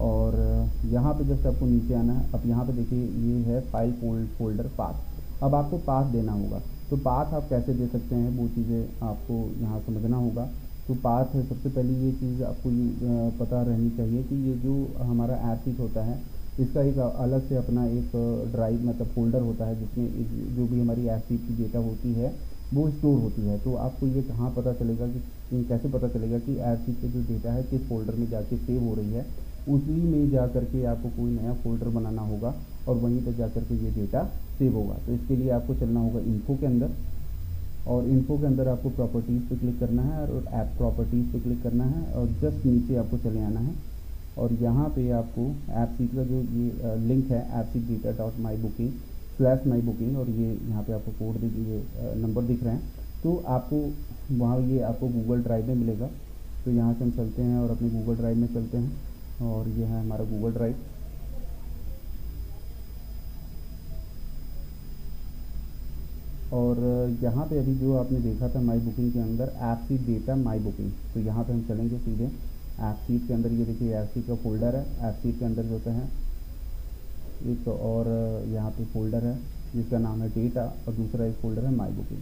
और यहाँ पे जस्ट आपको नीचे आना है। अब यहाँ पे देखिए ये है फाइल फोल्डर पाथ, अब आपको पाथ देना होगा। तो पाथ आप कैसे दे सकते हैं वो चीज़ें आपको यहाँ समझना होगा। तो पाथ है, सबसे पहले ये चीज़ आपको ये पता रहनी चाहिए कि ये जो हमारा ऐप शीट होता है इसका एक अलग से अपना एक ड्राइव मतलब फोल्डर होता है जिसमें जो भी हमारी ऐप शीट की डेटा होती है वो स्टोर होती है। तो आपको ये कहाँ पता चलेगा कि कैसे पता चलेगा कि ऐप शीट पे जो डेटा है किस फोल्डर में जाके सेव हो रही है, उसी में जा कर के आपको कोई नया फोल्डर बनाना होगा और वहीं पर जा कर के ये डेटा सेव होगा। तो इसके लिए आपको चलना होगा इन्फो के अंदर, और इन्फो के अंदर आपको प्रॉपर्टीज़ पे क्लिक करना है और ऐप प्रॉपर्टीज़ पे क्लिक करना है और जस्ट नीचे आपको चले आना है और यहाँ पे आपको ऐप शीट का जो ये लिंक है appsheetdata.mybooking/mybooking, और ये यहाँ पे आपको कोड ये नंबर दिख रहे हैं, तो आपको वहाँ ये आपको गूगल ड्राइव में मिलेगा। तो यहाँ से हम चलते हैं और अपने गूगल ड्राइव में चलते हैं और ये है हमारा गूगल ड्राइव। और यहाँ पे अभी जो आपने देखा था माई बुकिंग के अंदर ऐप शीट डेटा माई बुकिंग, तो यहाँ पे हम चलेंगे सीधे ऐप शीट के अंदर। ये देखिए ऐप शीट का फोल्डर है, ऐप शीट के अंदर जो होता है एक और यहाँ पे फोल्डर है जिसका नाम है डेटा और दूसरा एक फोल्डर है माई बुकिंग।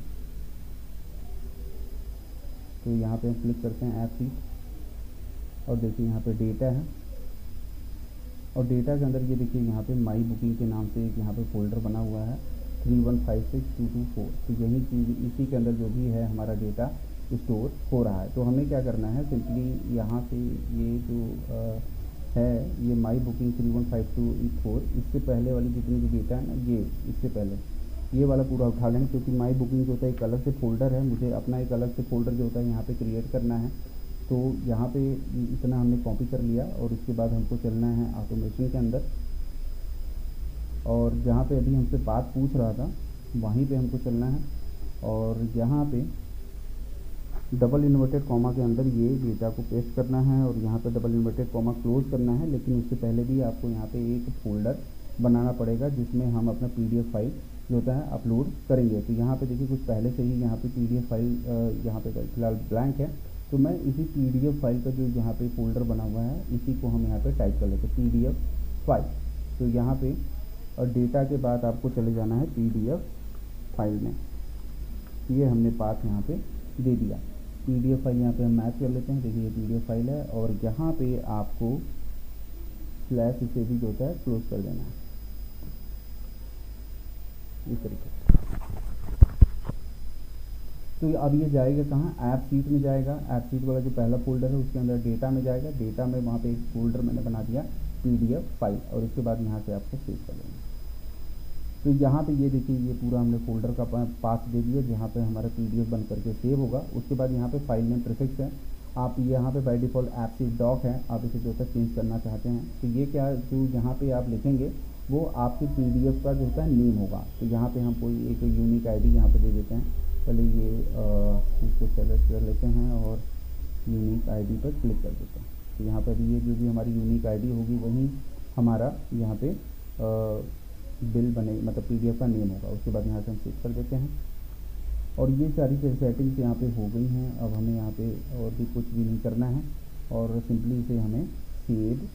तो यहाँ पे हम क्लिक करते हैं ऐप शीट और देखिए यहाँ पे डेटा है और डेटा के अंदर ये देखिए यहाँ पे माई बुकिंग के नाम से एक यहाँ पे फोल्डर बना हुआ है 3156224। तो यही चीज़ इसी के अंदर जो भी है हमारा डेटा स्टोर हो रहा है। तो हमें क्या करना है, सिंपली यहाँ से ये जो है ये माई बुकिंग 31524, इससे पहले वाली जितनी भी डेटा है ना, ये इससे पहले ये वाला पूरा उठा लेंगे, क्योंकि माई बुकिंग जो होता है एक अलग से फोल्डर है, मुझे अपना एक अलग से फोल्डर जो होता है यहाँ पे क्रिएट करना है। तो यहाँ पे इतना हमने कॉपी कर लिया और उसके बाद हमको चलना है ऑटोमेशन के अंदर, और जहाँ पे अभी हमसे बात पूछ रहा था वहीं पे हमको चलना है और यहाँ पे डबल इन्वर्टेड कॉमा के अंदर ये डेटा को पेस्ट करना है और यहाँ पे डबल इन्वर्टेड कॉमा क्लोज करना है। लेकिन उससे पहले भी आपको यहाँ पे एक फोल्डर बनाना पड़ेगा जिसमें हम अपना PDF फाइल जो होता है अपलोड करेंगे। तो यहाँ पे देखिए कुछ पहले से ही यहाँ पे PDF फाइल यहाँ पे फिलहाल ब्लैंक है, तो मैं इसी PDF फाइल का जो यहाँ पे फोल्डर बना हुआ है इसी को हम यहाँ पे टाइप कर लेते हैं PDF फाइल। तो यहाँ पे और डेटा के बाद आपको चले जाना है PDF फाइल में। ये हमने पाथ यहाँ पे दे दिया। PDF फाइल यहाँ पे हम मैच कर लेते हैं, देखिए ये PDF फाइल है और यहाँ पे आपको स्लैश इसे भी जो होता है क्लोज कर देना है इस तरीके से। तो अब ये जाएगा कहाँ, ऐप शीट में जाएगा। ऐप शीट वाला जो पहला फोल्डर है उसके अंदर डेटा में जाएगा। डेटा में वहाँ पे एक फोल्डर मैंने बना दिया PDF फाइल और उसके बाद यहाँ से आपको सेव कर लेंगे। तो यहाँ पे ये देखिए ये पूरा हमने फोल्डर का पाथ दे दिया जहाँ पे हमारा PDF बन करके सेव होगा। उसके बाद यहाँ पे फाइल नेम प्रीफिक्स है, आप यहाँ पे बाय डिफ़ॉल्ट ऐप्स डॉक है, आप इसे जो है चेंज करना चाहते हैं तो ये क्या जो यहाँ पे आप लिखेंगे वो आपके PDF का जो होता है नेम होगा। तो यहाँ पे हम कोई एक यूनिक ID यहाँ पे दे देते हैं, पहले ये इसको सेलेक्ट कर लेते हैं और यूनिक ID पर क्लिक कर देते हैं। तो यहाँ पर ये जो भी हमारी यूनिक ID होगी वही हमारा यहाँ पे बिल बने मतलब PDF का नेम होगा। उसके बाद यहाँ से हम सेव कर देते हैं और ये सारी सेटिंग्स यहाँ पे हो गई हैं। अब हमें यहाँ पे और भी कुछ भी नहीं करना है और सिंपली इसे हमें सेव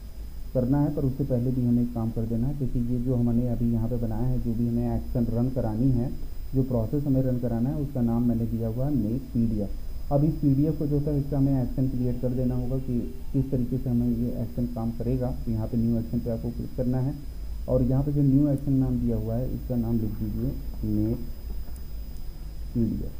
करना है। पर उससे पहले भी हमें एक काम कर देना है, क्योंकि ये जो हमने अभी यहाँ पे बनाया है, जो भी हमें एक्शन रन करानी है, जो प्रोसेस हमें रन कराना है उसका नाम मैंने दिया हुआ है मेक PDF। अब इस PDF को जो है इसका हमें एक्शन क्रिएट कर देना होगा कि किस तरीके से हमें ये एक्शन काम करेगा। तो यहाँ पे न्यू एक्शन पे आपको क्लिक करना है और यहाँ पे जो न्यू एक्शन नाम दिया हुआ है इसका नाम लिख दीजिए मेक PDF।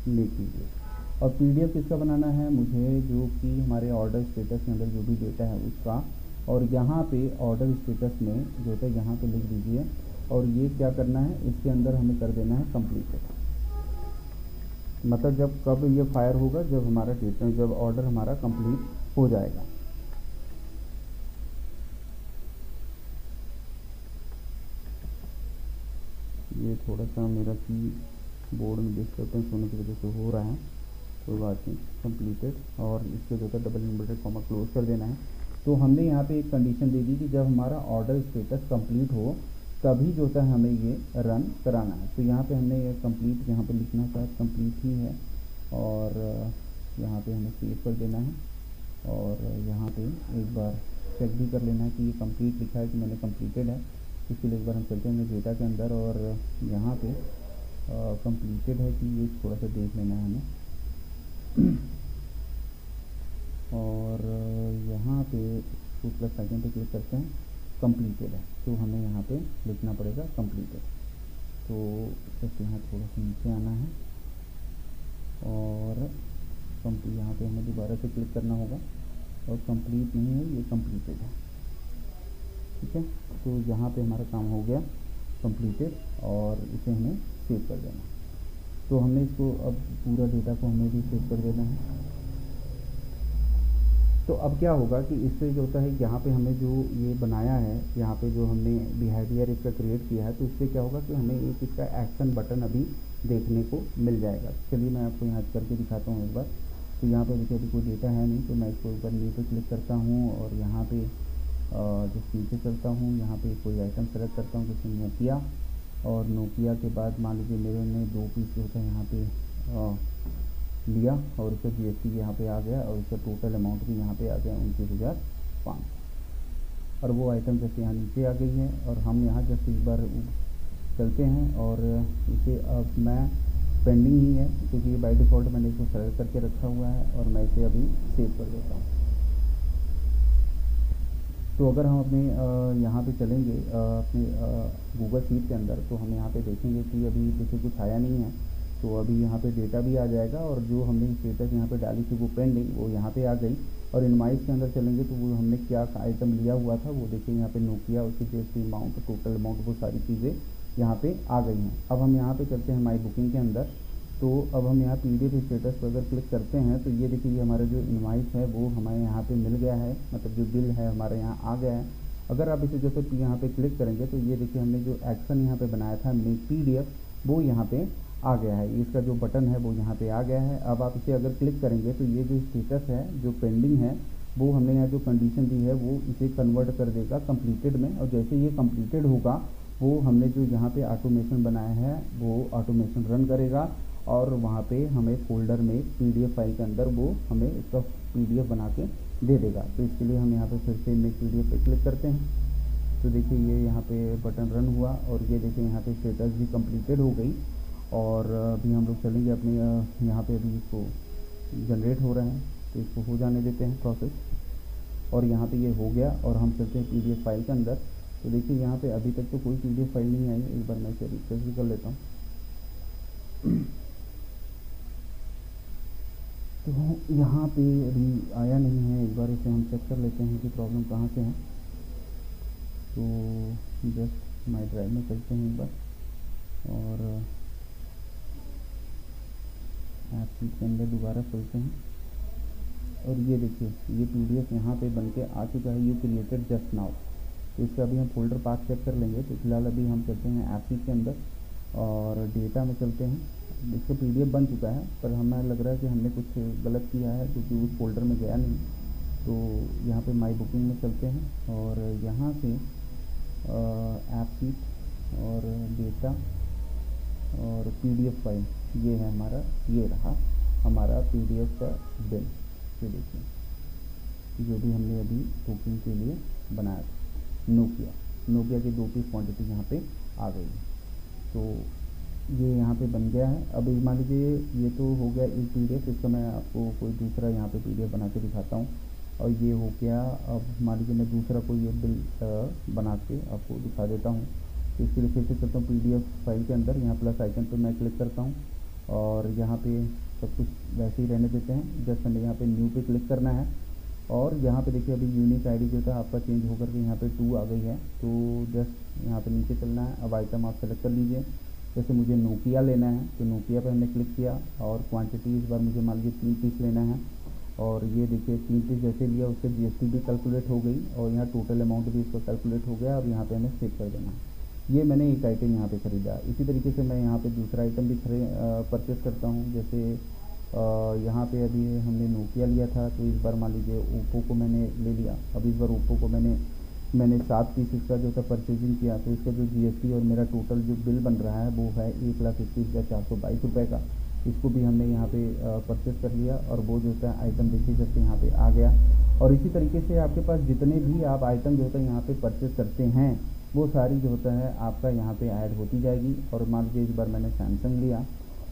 मेक PDF और PDF किसका बनाना है, मुझे जो कि हमारे ऑर्डर स्टेटस के अंदर जो भी डेटा है उसका, और यहाँ पे ऑर्डर स्टेटस में जो है यहाँ पे लिख दीजिए और ये क्या करना है इसके अंदर हमें कर देना है कंप्लीटेड। मतलब जब कब ये फायर होगा, जब हमारा डेटा जब ऑर्डर हमारा कंप्लीट हो जाएगा। ये थोड़ा सा मेरा की बोर्ड में डिस्टर्बेंस होने की वजह से हो रहा है, कोई बात नहीं। कंप्लीटेड और इसके जो है डबल इन्वर्टेड कॉमा क्लोज कर देना है। तो हमने यहाँ पे एक कंडीशन दे दी कि जब हमारा ऑर्डर स्टेटस कंप्लीट हो तभी जो है हमें ये रन कराना है। तो यहाँ पे हमने ये कंप्लीट यहाँ पे लिखना था, कंप्लीट ही है और यहाँ पे हमें सेव कर देना है और यहाँ पे एक बार चेक भी कर लेना है कि ये कंप्लीट लिखा है कि मैंने कंप्लीटेड है। इसके लिए एक बार हम चलते हैं डेटा के अंदर और यहाँ पे कंप्लीटेड है कि ये थोड़ा सा देख लेना है हमें और यहाँ पे प्लस आइकन पे क्लिक करते हैं, कंप्लीटेड है तो हमें यहाँ पे लिखना पड़ेगा कंप्लीटेड। तो जस्ट यहाँ थोड़ा सा नीचे आना है और यहाँ पे हमें दोबारा से क्लिक करना होगा और कंप्लीट नहीं है, ये कंप्लीटेड है, ठीक है। तो यहाँ पे हमारा काम हो गया कंप्लीटेड और इसे हमें सेव कर देना है। तो हमने इसको अब पूरा डेटा को हमें भी सेव कर देना है। तो अब क्या होगा कि इससे जो होता है यहाँ पे हमें जो ये बनाया है, यहाँ पे जो हमने बिहेवियर इसका क्रिएट किया है, तो इससे क्या होगा कि हमें एक इसका एक्शन बटन अभी देखने को मिल जाएगा। चलिए मैं आपको यहाँ करके दिखाता हूँ एक बार। तो यहाँ पे देखिए अभी कोई डेटा है नहीं, तो मैं इसको ऊपर न्यू पे क्लिक करता हूँ और यहाँ पे जस्ट नीचे चलता हूँ, यहाँ पे कोई आइटम सेलेक्ट करता हूँ जैसे नोकिया, और नोकिया के बाद मान लीजिए मेरे ने 2 पीस जो होता है यहाँ पे लिया और उसका GST यहाँ पे आ गया और उसका टोटल अमाउंट भी यहाँ पे आ गया 29,500 और वो आइटम जैसे यहाँ नीचे आ गई है। और हम यहाँ जस्ट एक बार चलते हैं और इसे अब मैं पेंडिंग ही है क्योंकि बाय डिफ़ॉल्ट मैंने इसको सेलेक्ट करके रखा हुआ है और मैं इसे अभी सेव कर देता हूँ। तो अगर हम अपने यहाँ पे चलेंगे अपने गूगल शीट के अंदर, तो हम यहाँ पे देखेंगे कि अभी जैसे कुछ आया नहीं है, तो अभी यहाँ पे डेटा भी आ जाएगा और जो हमने स्टेटस यहाँ पे डाली थी वो पेंडिंग, वो यहाँ पे आ गई। और इनवाइस के अंदर चलेंगे तो वो हमने क्या आइटम लिया हुआ था वो देखिए यहाँ पे नोकिया, उसकी GST अमाउंट, टोटल अमाउंट, वो सारी चीज़ें यहाँ पे आ गई हैं। अब हम यहाँ पे चलते हैं माई बुकिंग के अंदर। तो अब हम यहाँ PDF स्टेटस पर अगर क्लिक करते हैं तो ये देखिए ये हमारा जो इनवाइस है वो हमारे यहाँ पे मिल गया है, मतलब जो बिल है हमारे यहाँ आ गया है। अगर आप इसे जैसे यहाँ पे क्लिक करेंगे तो ये देखिए हमने जो एक्शन यहाँ पे बनाया था मेक PDF, वो यहाँ पे आ गया है, इसका जो बटन है वो यहाँ पे आ गया है। अब आप इसे अगर क्लिक करेंगे तो ये जो स्टेटस है जो पेंडिंग है वो हमने यहाँ जो कंडीशन दी है वो इसे कन्वर्ट कर देगा कंप्लीटेड में, और जैसे ये कंप्लीटेड होगा वो हमने जो यहाँ पे ऑटोमेशन बनाया है वो ऑटोमेशन रन करेगा और वहाँ पे हमें फोल्डर में PDF फाइल के अंदर वो हमें इसका PDF बना के दे देगा। तो इसके लिए हम यहाँ पे फिर से मेक PDF पे क्लिक करते हैं। तो देखिए ये यहाँ पे बटन रन हुआ और ये देखिए यहाँ पे स्टेटस भी कंप्लीटेड हो गई। और अभी हम लोग चलेंगे अपने यहाँ पे अभी इसको जनरेट हो रहा है तो इसको हो जाने देते हैं प्रोसेस, और यहाँ पे ये हो गया और हम चलते हैं PDF फाइल के अंदर। तो देखिए यहाँ पे अभी तक तो कोई PDF फाइल नहीं आई, एक बार मैं इसे रिफ्रेश भी कर लेता हूँ। तो यहाँ पे अभी आया नहीं है, एक बार इसे हम चेक कर लेते हैं कि प्रॉब्लम कहाँ से है। तो जस्ट माई ड्राइव में चलते हैं एक बार और ऐप के अंदर दोबारा चलते हैं और ये देखिए ये PDF यहाँ पे बन के आ चुका है, यू क्रिएटेड जस्ट नाउ। तो इसका अभी हम फोल्डर पाथ चेक कर लेंगे। तो फिलहाल अभी हम चलते हैं ऐप के अंदर और डेटा में चलते हैं। इसका PDF बन चुका है पर हमें लग रहा है कि हमने कुछ गलत किया है क्योंकि उस फोल्डर में गया नहीं। तो यहाँ पे माई बुकिंग में चलते हैं और यहाँ से ऐप सीट और डेटा और PDF फाइल, ये है हमारा, ये रहा हमारा PDF का बिल। ये देखिए जो भी हमने अभी बुकिंग के लिए बनाया था, नोकिया की 2 पीस क्वांटिटी यहाँ पे आ गई है। तो ये यहाँ पे बन गया है। अब मान लीजिए ये तो हो गया एक PDF, इसका मैं आपको कोई दूसरा यहाँ पे PDF बना के दिखाता हूँ और ये हो गया। अब मान लीजिए मैं दूसरा कोई ये बिल बना के आपको दिखा देता हूँ। तो इसके लिए फिर से चलता हूँ PDF फाइल के अंदर, यहाँ प्लस आइकन पे मैं क्लिक करता हूँ और यहाँ पे सब कुछ वैसे ही रहने देते हैं। जस्ट हमें यहाँ पे न्यू पे क्लिक करना है और यहाँ पे देखिए अभी यूनिक ID जो था आपका चेंज होकर के यहाँ पे 2 आ गई है। तो जस्ट यहाँ पे नीचे चलना है। अब आइटम आप सेलेक्ट कर लीजिए। जैसे मुझे नोकिया लेना है तो नोकिया पे हमने क्लिक किया और क्वांटिटी इस बार मुझे मान लीजिए 3 पीस लेना है और ये देखिए 3 पीस जैसे लिया उससे GST भी कैलकुलेट हो गई और यहाँ टोटल अमाउंट भी इसका कैलकुलेट हो गया। और यहाँ पे हमें सेव कर देना है। ये मैंने एक आइटम यहाँ पे ख़रीदा। इसी तरीके से मैं यहाँ पे दूसरा आइटम भी परचेस करता हूँ। जैसे यहाँ पे अभी हमने नोकिया लिया था तो इस बार मान लीजिए ओप्पो को मैंने ले लिया। अब इस बार ओप्पो को मैंने 7 पीस इसका जो था परचेजिंग किया। तो इसका जो GST और मेरा टोटल जो बिल बन रहा है वो है 1,21,422 रुपये का। इसको भी हमने यहाँ पे परचेस कर लिया और वो जो होता है आइटम देखिए जैसे यहाँ पे आ गया। और इसी तरीके से आपके पास जितने भी आप आइटम जो होता है यहाँ पे परचेस करते हैं वो सारी जो होता है आपका यहाँ पे ऐड होती जाएगी। और मान लीजिए इस बार मैंने सैमसंग लिया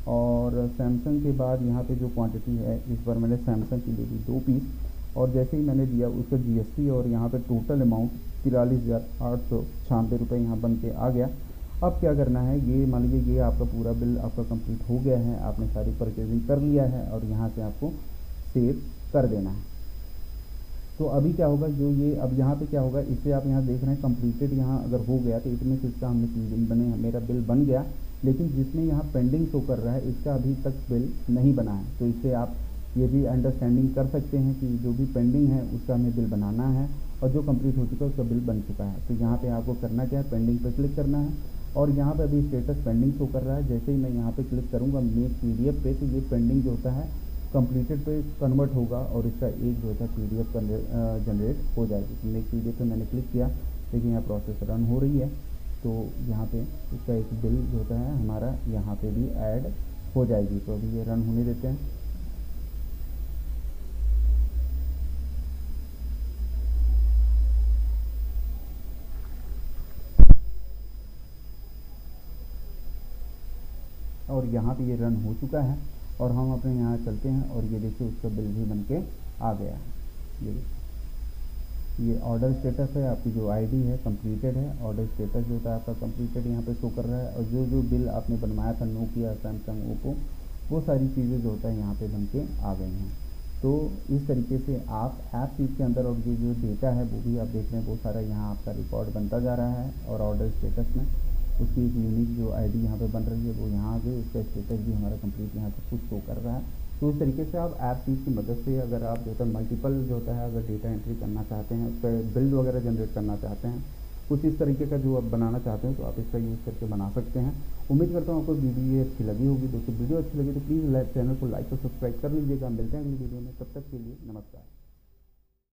और सैमसंग के बाद यहाँ पे जो क्वांटिटी है इस बार मैंने सैमसंग की ले ली 2 पीस और जैसे ही मैंने दिया उसका GST और यहाँ पे टोटल अमाउंट 43,896 रुपये यहाँ बन के आ गया। अब क्या करना है, ये मान लीजिए ये आपका पूरा बिल आपका कंप्लीट हो गया है, आपने सारी परचेजिंग कर लिया है और यहाँ से आपको सेव कर देना है। तो अभी क्या होगा, जो ये अब यहाँ पे क्या होगा, इससे आप यहाँ देख रहे हैं कंप्लीटेड यहाँ अगर हो गया तो इतने से इसका हमने मेरा बिल बन गया। लेकिन जिसमें यहाँ पेंडिंग शो कर रहा है इसका अभी तक बिल नहीं बना है। तो इससे आप ये भी अंडरस्टैंडिंग कर सकते हैं कि जो भी पेंडिंग है उसका हमें बिल बनाना है और जो कंप्लीट हो चुका है उसका बिल बन चुका है। तो यहाँ पे आपको करना क्या है, पेंडिंग पे क्लिक करना है और यहाँ पे अभी स्टेटस पेंडिंग शो कर रहा है। जैसे ही मैं यहाँ पे क्लिक करूँगा मेक PDF पे तो ये पेंडिंग जो होता है कंप्लीटेड पे कन्वर्ट होगा और इसका एक जो होता है PDF जनरेट हो जाएगी। तो मेक PDF पे मैंने क्लिक किया, देखिए यहाँ प्रोसेस रन हो रही है। तो यहाँ पे इसका एक बिल जो होता है हमारा यहाँ पे भी ऐड हो जाएगी। तो अभी ये रन होने देते हैं। और यहाँ पे ये रन हो चुका है और हम अपने यहाँ चलते हैं और ये देखिए उसका बिल भी बन के आ गया है। ये ऑर्डर स्टेटस है, आपकी जो ID है कंप्लीटेड है, ऑर्डर स्टेटस जो होता है आपका कंप्लीटेड यहाँ पे शो कर रहा है। और जो बिल आपने बनवाया था नोकिया, सैमसंग, ओप्पो, वो सारी चीज़ें जो होता है यहाँ पे बन के आ गई हैं। तो इस तरीके से आप ऐप सीट के अंदर और ये जो डेटा है वो भी आप देख रहे हैं वो सारा यहाँ आपका रिकॉर्ड बनता जा रहा है। और ऑर्डर स्टेटस में उसकी एक यूनिक जो ID यहाँ पे बन रही है वो यहाँ आ गई, उसका स्टेटस भी हमारा कंप्लीट यहाँ सब कुछ शो कर रहा है। तो इस तरीके से आप ऐप सीट की मदद से अगर आप जो होता है मल्टीपल जो होता है अगर डेटा एंट्री करना चाहते हैं, उस पर बिल वगैरह जनरेट करना चाहते हैं, कुछ इस तरीके का जो आप बनाना चाहते हैं तो आप इसका यूज़ करके बना सकते हैं। उम्मीद करता हूँ आपको वीडियो अच्छी लगी होगी। दोस्तों वीडियो अच्छी लगी तो प्लीज़ चैनल को लाइक और सब्सक्राइब कर लीजिएगा। मिलते हैं अगली वीडियो में, तब तक के लिए नमस्कार।